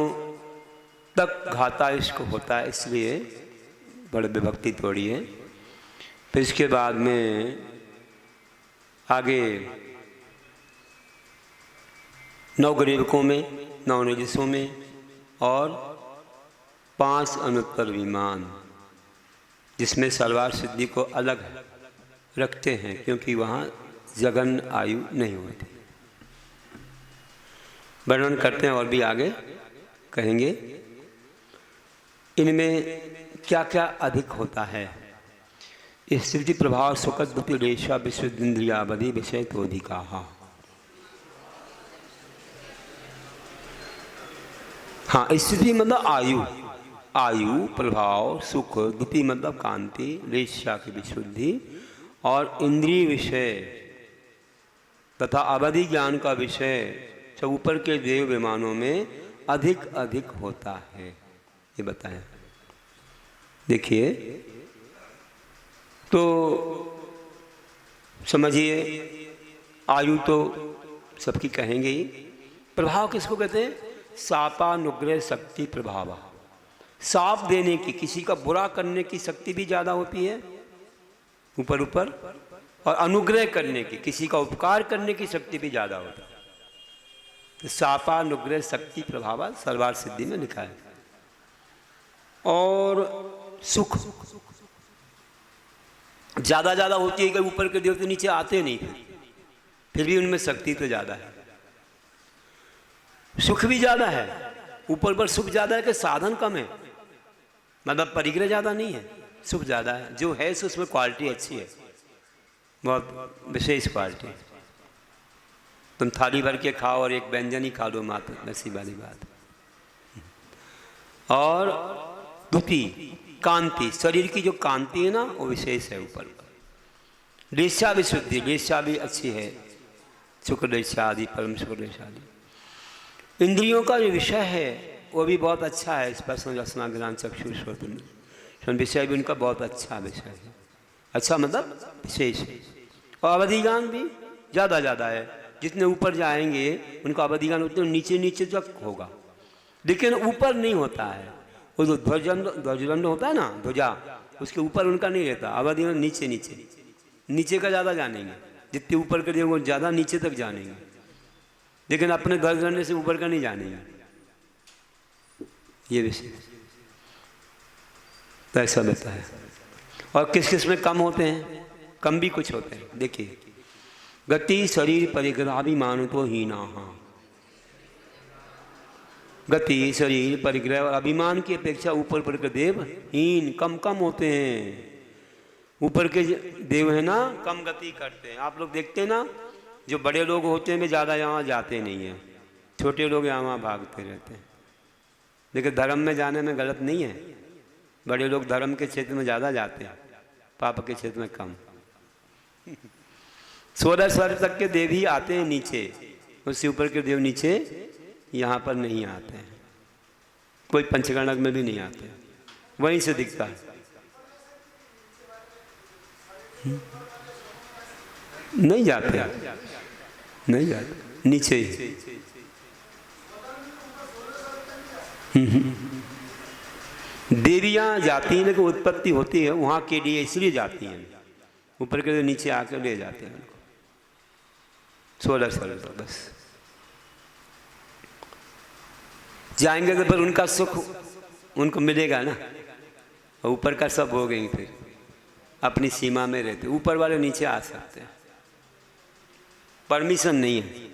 तक घाता इश्क होता है, इसलिए बड़े विभक्ति थोड़ी है। फिर इसके बाद में आगे 9 ग्रेवकों में, 9 अनुदिशों में और 5 अनुत्तर विमान, जिसमें सर्वार सिद्धि को अलग रखते हैं क्योंकि वहाँ जगन आयु नहीं होती। वर्णन करते हैं और भी आगे कहेंगे। इनमें क्या क्या अधिक होता है? स्थिति प्रभाव सुखद बुद्धि रेशा विश्वद्रियावधि विषय तो अधिका। हाँ, स्थिति मतलब आयु, आयु प्रभाव सुख, द्वितीय मतलब कांति, रेशा की विशुद्धि और इंद्रिय विषय तथा अवधि ज्ञान का विषय सब ऊपर के देव विमानों में अधिक अधिक होता है, ये बताया। देखिए तो समझिए, आयु तो सबकी कहेंगे ही। प्रभाव किसको कहते हैं? सापानुग्रह शक्ति प्रभाव। साप देने की, किसी का बुरा करने की शक्ति भी ज़्यादा होती है ऊपर ऊपर, और अनुग्रह करने की, किसी का उपकार करने की शक्ति भी ज़्यादा होता है। तो सापा अनुग्रह शक्ति प्रभाव सर्वार सिद्धि में लिखा है। और सुख ज़्यादा ज़्यादा होती है कि ऊपर के देवते नीचे आते नहीं, फिर भी उनमें शक्ति तो ज़्यादा है। सुख भी ज़्यादा है, ऊपर पर सुख ज़्यादा है कि साधन कम है, मतलब परिग्रह ज़्यादा नहीं है, सुख ज़्यादा है। जो है सो उसमें क्वालिटी अच्छी है, बहुत विशेष क्वालिटी। तुम थाली भर के खाओ और एक व्यंजन ही खा लो मात्र, वैसी वाली बात। और द्वितीय कांति, शरीर की जो कांति है ना वो विशेष है ऊपर। लेशा भी शुद्धि, लेशा भी अच्छी है, शुक्र लेशा आदि, परम शुक्र लेशा आदि। इंद्रियों का जो विषय है वो भी बहुत अच्छा है। स्पर्श रसना ज्ञान चक्षुष विषय भी उनका बहुत अच्छा विषय है। अच्छा मतलब विशेष है। और अवधिज्ञान भी ज़्यादा है। जितने ऊपर जाएंगे उनका अवधिज्ञान उतने नीचे नीचे तक होगा, लेकिन ऊपर नहीं होता है। वो जो ध्वजदंड होता है ना, ध्वजा, उसके ऊपर उनका नहीं रहता। अवधिज्ञान नीचे नीचे नीचे का ज़्यादा जानेंगे, जितने ऊपर के देंगे ज़्यादा नीचे तक जानेंगे, लेकिन अपने ध्वजदंड से ऊपर का नहीं जानेंगे। ये विषय तो ऐसा रहता है। और किस किस में कम होते हैं? कम भी कुछ होते हैं। देखिए, गति शरीर परिग्रहाभिमान तो हीना, गति शरीर परिग्रह और अभिमान की अपेक्षा ऊपर पर के देव हीन, कम होते हैं। ऊपर के देव है ना कम गति करते हैं। आप लोग देखते हैं ना, जो बड़े लोग होते हैं वे ज़्यादा यहाँ जाते नहीं हैं, छोटे लोग यहाँ वहाँ भागते रहते हैं। लेकिन धर्म में जाने में गलत नहीं है। बड़े लोग धर्म के क्षेत्र में ज़्यादा जाते हैं, पाप के क्षेत्र में कम। 16 स्वर तक के देव ही आते हैं नीचे, उससे ऊपर के देव नीचे यहाँ पर नहीं आते हैं। कोई पंचगणक में भी नहीं आते, वहीं से दिखता है। नहीं जाते, नहीं जाते, नीचे ही। देवियाँ जाती हैं, लेकिन उत्पत्ति होती है वहाँ के लिए, इसलिए जाती हैं। ऊपर के नीचे आकर ले जाते हैं उनको 16 साल तक बस जाएंगे, तो पर उनका सुख उनको मिलेगा ना। और ऊपर का सब हो गई, फिर अपनी सीमा में रहते। ऊपर वाले नीचे आ सकते हैं, परमिशन नहीं है।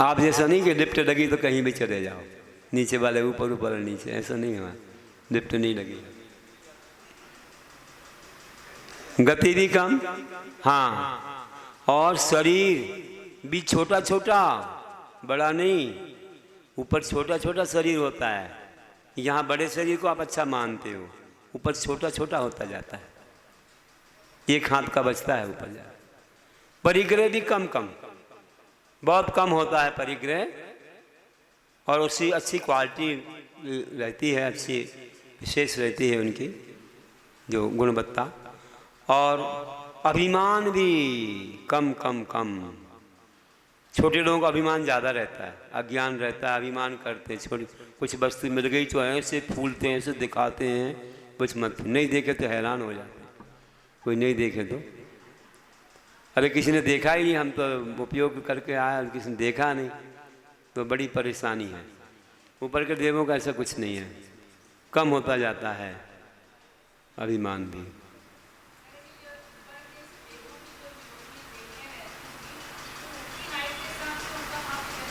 आप जैसा नहीं कि लिफ्ट लगी तो कहीं भी चले जाओ, नीचे वाले ऊपर, ऊपर नीचे, ऐसा नहीं हुआ। लिफ्ट नहीं लगी, गति भी कम, हाँ, और शरीर भी छोटा छोटा, बड़ा नहीं। ऊपर छोटा छोटा शरीर होता है, यहाँ बड़े शरीर को आप अच्छा मानते हो, ऊपर छोटा छोटा होता जाता है। एक हाथ का बचता है ऊपर जा। परिग्रह भी कम, बहुत कम होता है परिग्रह, और उसकी अच्छी क्वालिटी रहती है, अच्छी विशेष रहती है उनकी जो गुणवत्ता। और अभिमान भी कम। छोटे लोगों का अभिमान ज़्यादा रहता है, अज्ञान रहता है, अभिमान करते हैं। छोटी कुछ वस्तु मिल गई तो ऐसे फूलते हैं, ऐसे दिखाते हैं, कुछ मत, नहीं देखे तो हैरान हो जाते हैं। कोई नहीं देखे तो, अरे किसी ने देखा ही नहीं, हम तो उपयोग करके आए, किसी ने देखा नहीं, तो बड़ी परेशानी है। ऊपर के देवों का ऐसा कुछ नहीं है, कम होता जाता है अभिमान भी।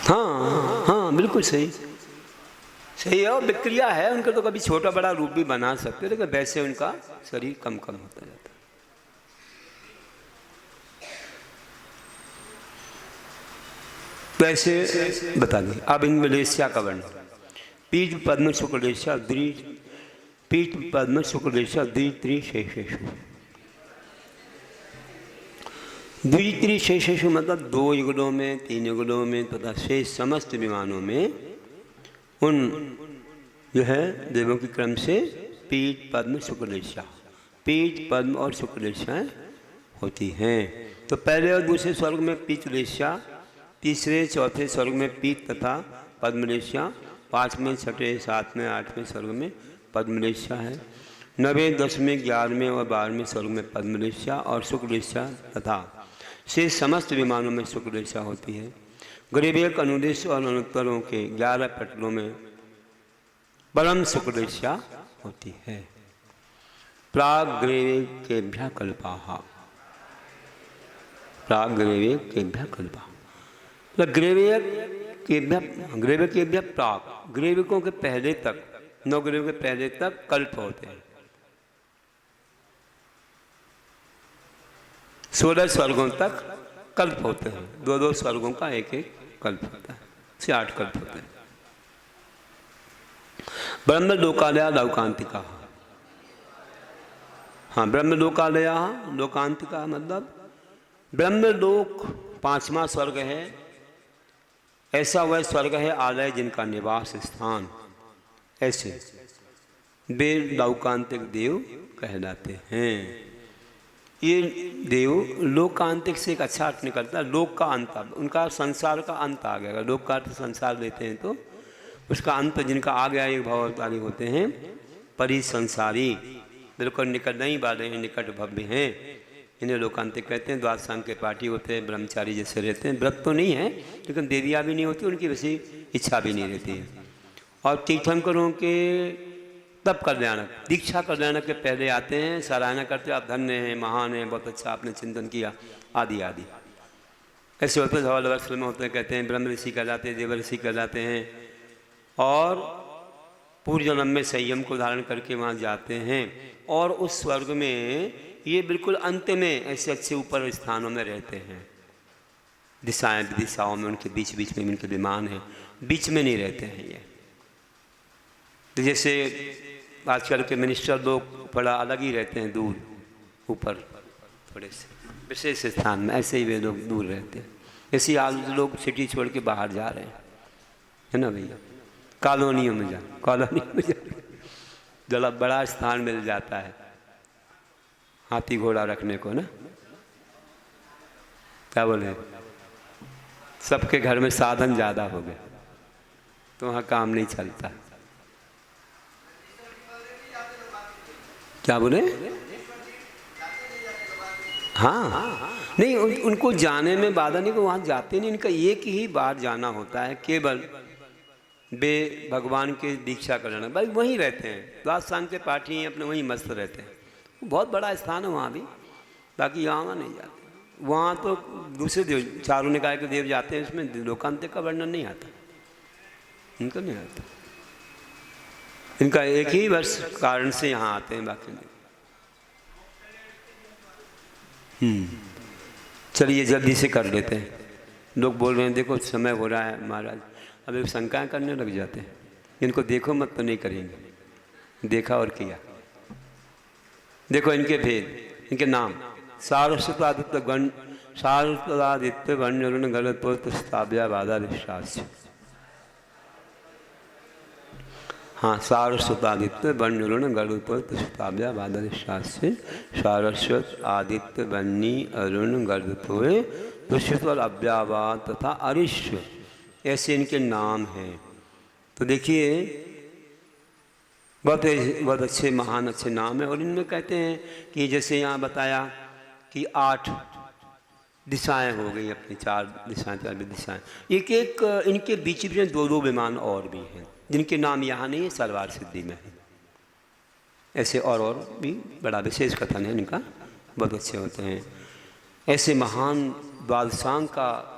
हाँ, बिल्कुल सही है। और विक्रिया है उनका, तो कभी छोटा बड़ा रूप भी बना सकते, लेकिन वैसे उनका शरीर कम होता जाता है। वैसे बता दें। अब इनमें लेस्या का वर्ण, पीठ पद्म शुक्लेशा पीठ पद्म शुक्लेशा द्वित्रिशेषेषु। द्वित्रिशेषेषु मतलब 2 युगलों में, 3 युगलों में तथा शेष समस्त विमानों में उन जो है देवों के क्रम से पीठ पद्म शुक्लेशा, पीठ पद्म और शुक्लेशाएँ होती हैं। तो पहले और दूसरे स्वर्ग में पीतलेशा, तीसरे चौथे स्वर्ग में पीत तथा पद्मलेशा, 5वें 6वें 7वें 8वें स्वर्ग में पद्मलेशा है। 9वें 10वें 11वें और 12वें स्वर्ग में पद्मरेशा और शुक्रेशा तथा से समस्त विमानों में शुक्रेशा होती है। ग्रेवेक अनुदेश और अनुत्तरों के 11 पटलों में परम शुक्रेशा होती है। प्राग ग्रेवेक के भ्या कल्पाहा, प्राग ग्रेवेक के भ्या कल्पा, ग्रेवेक के भ्या प्राग, ग्रेविकों के पहले तक, 9 ग्रेविक के पहले तक कल्प होते हैं। 16 स्वर्गों तक कल्प होते हैं। 2-2 स्वर्गों का एक एक कल्प होता है, से 8 कल्प होते हैं। ब्रह्म लोकालया लौकांतिका, हाँ ब्रह्म लोकालया लोकांतिका मतलब ब्रह्मलोक 5वां स्वर्ग है। ऐसा वह स्वर्ग है आलय जिनका निवास स्थान, ऐसे वे लौकांतिक देव कहलाते हैं। ये देव लोकांतिक से एक अच्छा अर्थ निकलता है, लोक का अंत, उनका संसार का अंत आ गया। लोक का अर्थ संसार लेते हैं तो उसका अंत जिनका आ गया, एक भावावतारी होते हैं परिसंसारी, बिल्कुल निकट नहीं वाले हैं, निकट भव्य हैं, इन्हें लोकांतिक कहते हैं। द्वादशांग के पाठी होते हैं, ब्रह्मचारी जैसे रहते हैं, व्रत तो नहीं है लेकिन देवियाँ भी नहीं होती, उनकी वैसी इच्छा भी नहीं रहती है। और तीर्थंकरों के तब कल्याणक, दीक्षा कल्याणक के पहले आते हैं, सराहना करते हैं आप धन्य हैं, महान हैं, बहुत अच्छा आपने चिंतन किया, आदि आदि ऐसे होते हैं। धवल वर्ष में होते हैं, कहते हैं ब्रह्म ऋषि कहलाते हैं, देव ऋषि कहलाते हैं, और पूर्व जन्म में संयम को धारण करके वहाँ जाते हैं। और उस स्वर्ग में ये बिल्कुल अंत में ऐसे अच्छे ऊपर स्थानों में रहते हैं। दिशाएं दिशाओं में उनके बीच बीच में उनके विमान हैं, बीच में नहीं रहते हैं ये। तो जैसे आजकल के मिनिस्टर लोग बड़ा अलग ही रहते हैं, दूर ऊपर थोड़े से विशेष स्थान में, ऐसे ही वे लोग दूर रहते हैं। ऐसे आज लोग सिटी छोड़ के बाहर जा रहे हैं, है ना भैया, कॉलोनियों में जा जरा बड़ा स्थान मिल जाता है हाथी घोड़ा रखने को ना, क्या बोले, सबके घर में साधन ज़्यादा हो गए तो वहाँ काम नहीं चलता। क्या बोले, हाँ नहीं उनको जाने में बाधा नहीं, को वहाँ जाते नहीं, इनका एक ही बार जाना होता है केवल। वे भगवान के दीक्षा करना, भाई वहीं रहते हैं, द्वादशांग के पाठी अपने वहीं मस्त रहते हैं। बहुत बड़ा स्थान है वहाँ भी, बाकी यहाँ नहीं जाते। वहाँ तो दूसरे देव, चारों निकाय के देव जाते हैं, इसमें लोकांतिक का वर्णन नहीं आता, इनका नहीं आता। इनका एक ही वर्ष कारण से यहाँ आते हैं, बाकी नहीं। चलिए जल्दी से कर लेते हैं, लोग बोल रहे हैं देखो समय हो रहा है महाराज, अब एक शंकाएँ करने लग जाते हैं। इनको देखो मत तो नहीं करेंगे, देखा और किया। देखो इनके भेद, इनके नाम, सारस्वतादित्य गण, सारस्वतादित्य गण गलत स्थाव्या बाधा विश्वास, हाँ सारस्वतादित्य वन्य गरुड़ स्थाव्या बाधा विश्वास से सारस्वत आदित्य वन्नी अरुण गर्भतोय दुष्वर अव्यावाद तथा अरिश्व, ऐसे इनके नाम हैं। तो देखिए बहुत अच्छे महान अच्छे नाम है। और इनमें कहते हैं कि जैसे यहाँ बताया कि 8 दिशाएं हो गई, अपनी 4 दिशाएं, 4 दिशाएं, एक एक इनके बीच में 2-2 विमान और भी हैं जिनके नाम यहाँ नहीं है, सरवार सिद्धि में है। ऐसे और भी बड़ा विशेष कथन है इनका, बहुत अच्छे होते हैं। ऐसे महान द्वादशांग का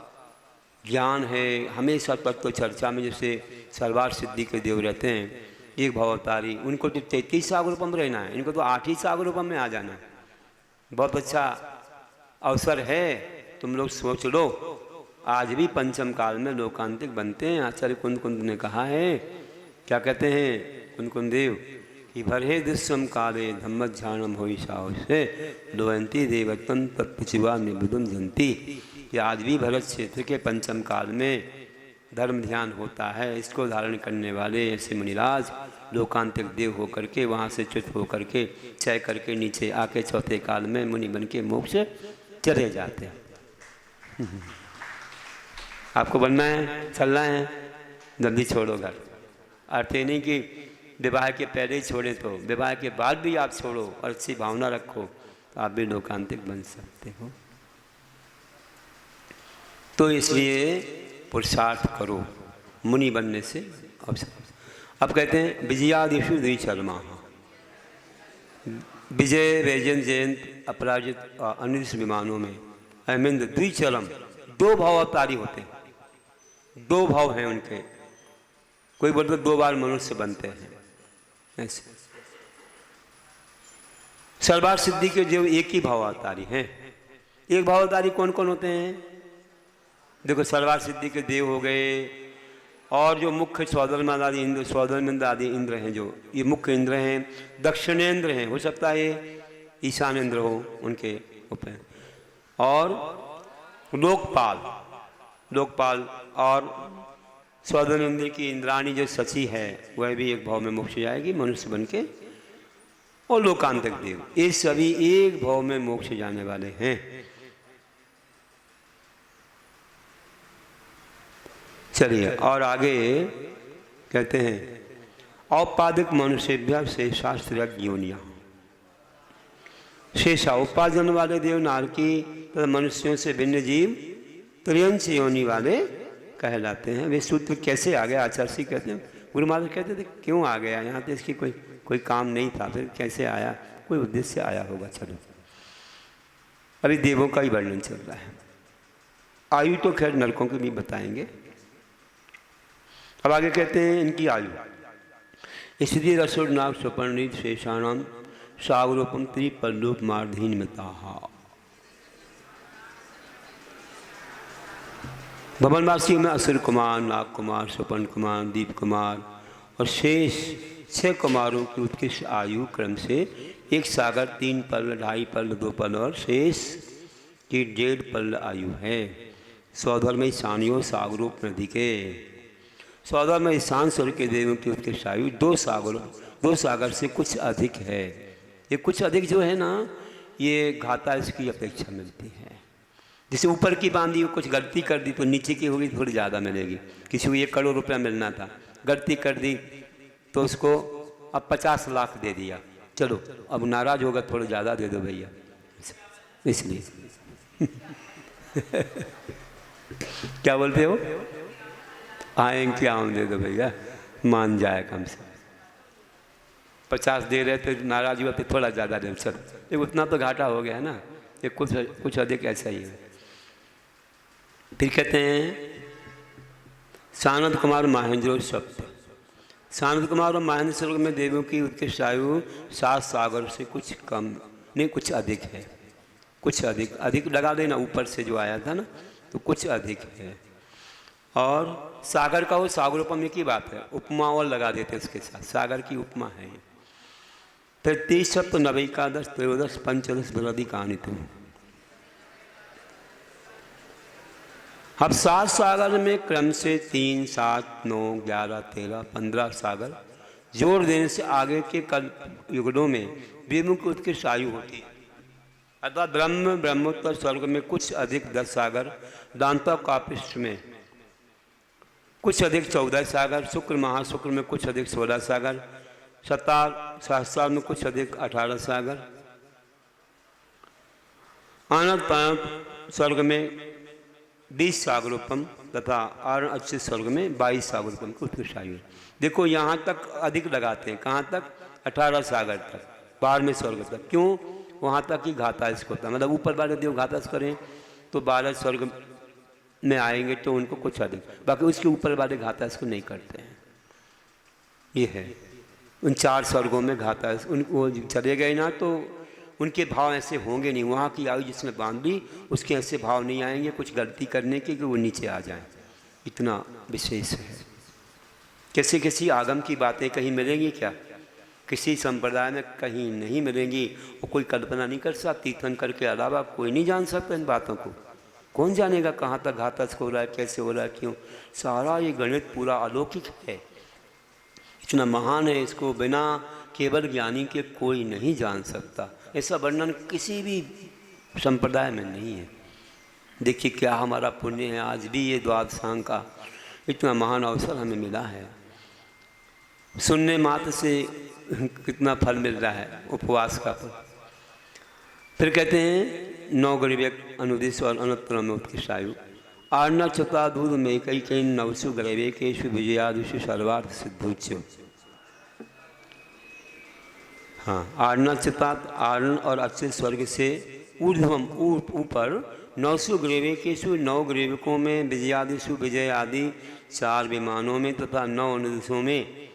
ज्ञान है हमेशा तक तो चर्चा में। जैसे सरवार सिद्धि के देव रहते हैं, एक भवतारी, उनको तो 33 सागर रूपम में रहना है, इनको तो 8 ही सागर रूपम में आ जाना है। बहुत अच्छा अवसर है, तुम लोग सोच लो। आज भी पंचम काल में लोकांतिक बनते हैं। आचार्य कुंद कुंद ने कहा है, क्या कहते हैं कुंद कुंद देव कि भरे दुष्म काले धम्मध्यानम हो से लोयंती देवतन तत्शिवा निबुदम जंती, कि आज भी भरत क्षेत्र के पंचम काल में धर्म ध्यान होता है। इसको धारण करने वाले ऐसे मुनिराज लोकांतिक देव होकर के वहाँ से च्युत होकर के क्षय करके नीचे आके चौथे काल में मुनि बन के मोक्ष चले जाते हैं। आपको बनना है, चलना है, जल्दी छोड़ो घर। अर्थ ये नहीं कि विवाह के पहले ही छोड़े तो विवाह के बाद भी आप छोड़ो और अच्छी भावना रखो तो आप भी लोकांतिक बन सकते हो। तो इसलिए पुरुषार्थ करो मुनि बनने से अवसर। अब कहते हैं विजयादिषु द्विचरमा, विजय वैजयंत जयंत अपराजित अनिर्दिष्ट विमानों में अहमेंद्र द्विचरम 2 भाव अवतारी होते हैं, 2 भाव हैं उनके। कोई बोलते 2 बार मनुष्य बनते हैं ऐसे। सर्वार्थ सिद्धि के जो एक ही भाव अवतारी हैं। एक भाव अवतारी कौन कौन होते हैं? देखो सर्वार्थ सिद्धि के देव हो गए और जो मुख्य स्वादरमंद आदि इंद्र, स्वादरमंद आदि इंद्र हैं, जो ये मुख्य इंद्र हैं, दक्षिणेंद्र हैं, हो सकता है ये ईशानेंद्र हो उनके ऊपर, और लोकपाल और स्वादरमंद की इंद्राणी जो शची है वह भी एक भाव में मोक्ष जाएगी मनुष्य बन के, और लोकांतक देव, ये सभी एक भाव में मोक्ष जाने वाले हैं। चलिए और आगे कहते हैं औपादिक मनुष्यभ्य शेषास्त्र योनिया। शेषा उपार्जन वाले देव नारकी तथा मनुष्यों से भिन्न जीव त्रियंश योनि वाले कहलाते हैं। वे सूत्र कैसे आ गया? आचार्य कहते हैं, गुरु महाराज कहते थे क्यों आ गया यहाँ, तो इसकी कोई काम नहीं था, फिर कैसे आया, कोई उद्देश्य आया होगा। चलो अभी देवों का ही वर्णन चल रहा है, आयु तो खैर नरकों की भी बताएंगे। अब आगे कहते हैं इनकी आयु स्थिति रसोड़ नाग स्वपर्णित शेषाणाम सागरोपम त्रिपल्लोप मार्धीन मता। भवनवासियों में असुर कुमार, नाग कुमार, स्वपन कुमार, दीप कुमार और शेष 6 कुमारों की उत्कृष्ट आयु क्रम से 1 सागर, 3 पल्ल, 2.5 पल्ल, 2 पल्ल और शेष की 1.5 पल्ल आयु है। सौधर में ईशानियों सागरोप नदी के, सौधर में ईशान स्वर के देवों की उत्कृष्ट आयु 2 सागर से कुछ अधिक है। ये कुछ अधिक जो है ना, ये घाता इसकी अपेक्षा मिलती है। जैसे ऊपर की बांधी हो, कुछ गलती कर दी तो नीचे की होगी थोड़ी ज़्यादा मिलेगी। किसी को 1 करोड़ रुपया मिलना था, गलती कर दी तो उसको अब 50 लाख दे दिया, चलो अब नाराज होगा थोड़ा ज़्यादा दे दो भैया, इसलिए क्या बोलते हो, आएंगे क्या हम दे दो भैया, मान जाए कम से 50 दे रहे थे, नाराज हुआ तो थोड़ा ज़्यादा दे, चलो ये उतना तो घाटा हो गया है ना, ये कुछ अधिक ऐसा ही है। फिर कहते हैं सानंद कुमार महेंद्र सप्त, सानंद कुमार और महेंद्र स्वर्ग में देवों की उत्कृष्ट आयु 7 सागर से कुछ कम नहीं, कुछ अधिक है, कुछ अधिक लगा देना ऊपर से जो आया था ना, तो कुछ अधिक है। और सागर का वो सागरोपम की बात है, उपमा और लगा देते उसके साथ, सागर की उपमा है ये। फिर 30 सप्त 90 एकादश त्रयोदश पंचदश बृहदी कहानी थी। अब 7 सागर में क्रम से 3, 7, 9, 11, 13, 15 सागर जोड़ देने से आगे के कल्प युगलों में देवों की उत्कृष्ट आयु होती है। अर्थात ब्रह्मोत्तर स्वर्ग में कुछ अधिक 10 सागर, दांता कापिष्ठ में कुछ अधिक 14 सागर, शुक्र महाशुक्र में कुछ अधिक 16 सागर, सहस्रार में कुछ अधिक 18 सागर, आनंद पायप स्वर्ग में 20 सागरोपम तथा आरण अच्छे स्वर्ग में 22 सागरोपम की उत्कृष्ट आयु। देखो यहाँ तक अधिक लगाते हैं, कहाँ तक, 18 सागर तक, 12वें स्वर्ग तक। क्यों? वहाँ तक ही घातांश होता है, मतलब ऊपर वाले देव घातांश करें तो 12 स्वर्ग में आएंगे तो उनको कुछ अधिक, बाकी उसके ऊपर वाले घातांश को नहीं करते हैं। ये है उन 4 स्वर्गों में घातांश, वो चले गए ना तो उनके भाव ऐसे होंगे नहीं, वहाँ की आयु जिसमें बांधी उसके ऐसे भाव नहीं आएंगे कुछ गलती करने के कि वो नीचे आ जाएं, इतना विशेष है। किसी आगम की बातें कहीं मिलेंगी क्या? किसी संप्रदाय में कहीं नहीं मिलेंगी, और कोई कल्पना नहीं कर सकता, तीर्थंकर के अलावा कोई नहीं जान सकता इन बातों को। कौन जानेगा कहाँ तक घातक हो रहा है, कैसे हो रहा है, क्यों? सारा ये गणित पूरा अलौकिक है, इतना महान है, इसको बिना केवल ज्ञानी के कोई नहीं जान सकता। ऐसा वर्णन किसी भी संप्रदाय में नहीं है। देखिए क्या हमारा पुण्य है, आज भी ये द्वादशांग का इतना महान अवसर हमें मिला है। सुनने मात्र से कितना फल मिल रहा है उपवास का फल। फिर कहते हैं 9 ग्रीवेक अनुदिश और अनत्र में उत्कृष्ट आयु। आर्णा चता दूध में कई नवसु ग्रीवेकेशु विजयादुषु सर्वार्थ सिद्धोच्य। हाँ, आर्णा चतात आर्ण और अक्षय स्वर्ग से ऊर्ध्वम ऊपर 900 ग्रीवेकेशु 9 ग्रीवकों में विजयादिशु विजय आदि 4 विमानों में तथा 9 अनुदिशों में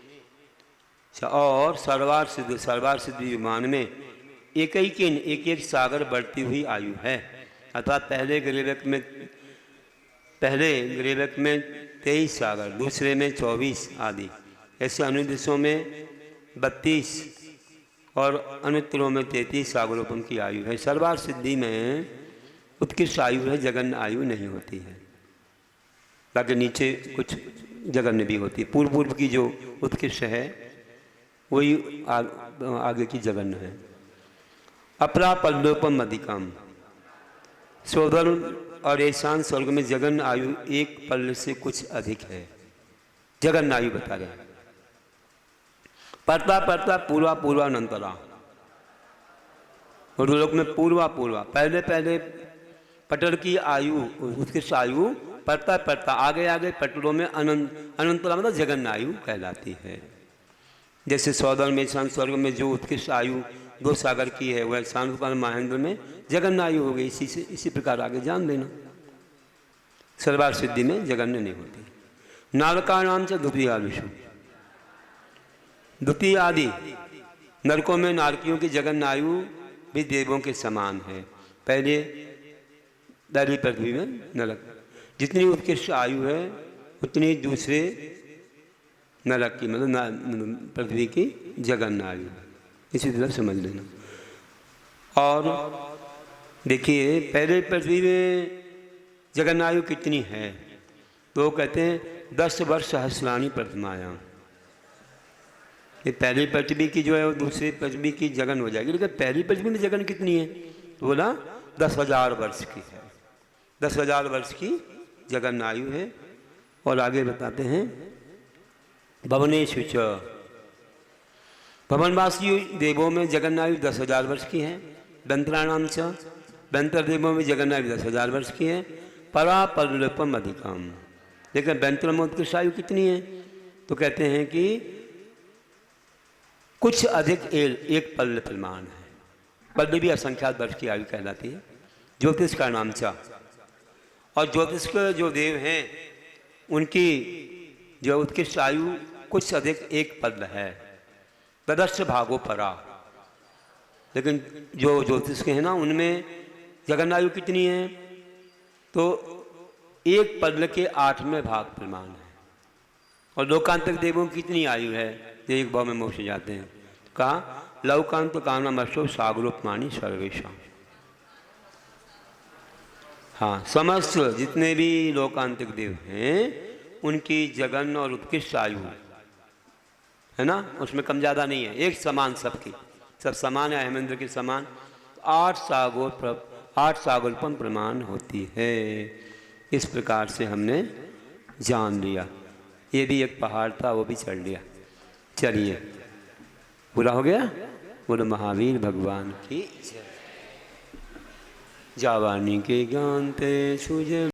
और सर्वार सिद्ध विमान में एक एक सागर बढ़ती हुई आयु है। अर्थात पहले ग्रीवक में 23 सागर, दूसरे में 24 आदि, ऐसे अनुदिशों में 32 और अनुत्तरों में 33 सागरोपम की आयु है। सर्वार सिद्धि में उत्कृष्ट आयु है, जगन्य आयु नहीं होती है। बाकी नीचे कुछ जगन्य भी होती है। पूर्व की जो उत्कृष्ट है वही आगे की जगन्य है। अपरा पल्लोपम अधिकम, सोदर और ईशान स्वर्ग में जगन्य आयु एक पल्ल से कुछ अधिक है। जगन्य आयु बता रहे हैं। परता पूर्वानंतरा, और लोक में पूर्वा पहले पटल की आयु उत्कृष्ट आयु परता आगे पटलों में अनंतरा मतलब जगन्य आयु कहलाती है। जैसे सौदर में ईशान स्वर्ग में जो उत्कृष्ट आयु 2 सागर की है वह शांतपाल महेंद्र में जगन्य आयु हो गई। इसी प्रकार आगे जान देना। सर्वार सिद्धि में जगन्य नहीं होती। नारका नाम से द्वितीय आदि नरकों में नारकियों की जगन्य आयु भी देवों के समान है। पहली पृथ्वी में नरक, जितनी उत्कृष्ट आयु है उतनी दूसरे नरक की मतलब पृथ्वी की जगन्य आयु, इसी तरह समझ लेना। और देखिए पहले पृथ्वी में जगन्य आयु कितनी है, तो कहते हैं 10 वर्ष सहस्राणी प्रतिमायाम। ये पहली पृथ्वी की जो है वो दूसरी पृथ्वी की जगन हो जाएगी। लेकिन पहली पृथ्वी में जगन कितनी है, तो बोला 10,000 वर्ष की है। 10,000 वर्ष की जगन्य आयु है। और आगे बताते हैं भवनेषु च, भवनवासी देवों में जगन्य आयु 10,000 वर्ष की है। दंत्राणाम च, दंतर देवों में जगन्य आयु 10,000 वर्ष की है। परापल्लपम अधिकम, लेकिन दंत्र में उत्कृष्ट आयु कितनी है, तो कहते हैं कि कुछ अधिक एक पल्ल प्रमाण है। पल्ल भी असंख्यात वर्ष की आयु कहलाती है। ज्योतिष का नाम चा, और ज्योतिष के जो देव हैं उनकी जो उत्कृष्ट आयु कुछ अधिक एक पल्ल है। तदस्य भागो परा, लेकिन जो ज्योतिष के हैं ना उनमें जगन्य आयु कितनी है, तो एक पल्ल के 8वें भाग प्रमाण है। और लोकांतक देवों की कितनी आयु है, जो एक भाव में मोक्ष जाते हैं। कहा लौकांत कामनामशो सागरोपमानी सर्वेशा। हाँ, समस्त जितने भी लोकांतिक देव हैं उनकी जगन्य और उत्कृष्ट आयु है ना, उसमें कम ज़्यादा नहीं है, एक समान सबकी, सब समान है। हेमेंद्र के समान 8 सागोल्पम प्रमाण होती है। इस प्रकार से हमने जान लिया। ये भी एक पहाड़ था, वो भी चढ़ लिया। चलिए, पूरा हो गया। बोलो महावीर भगवान की जय। जावानी के ज्ञान ते सुजय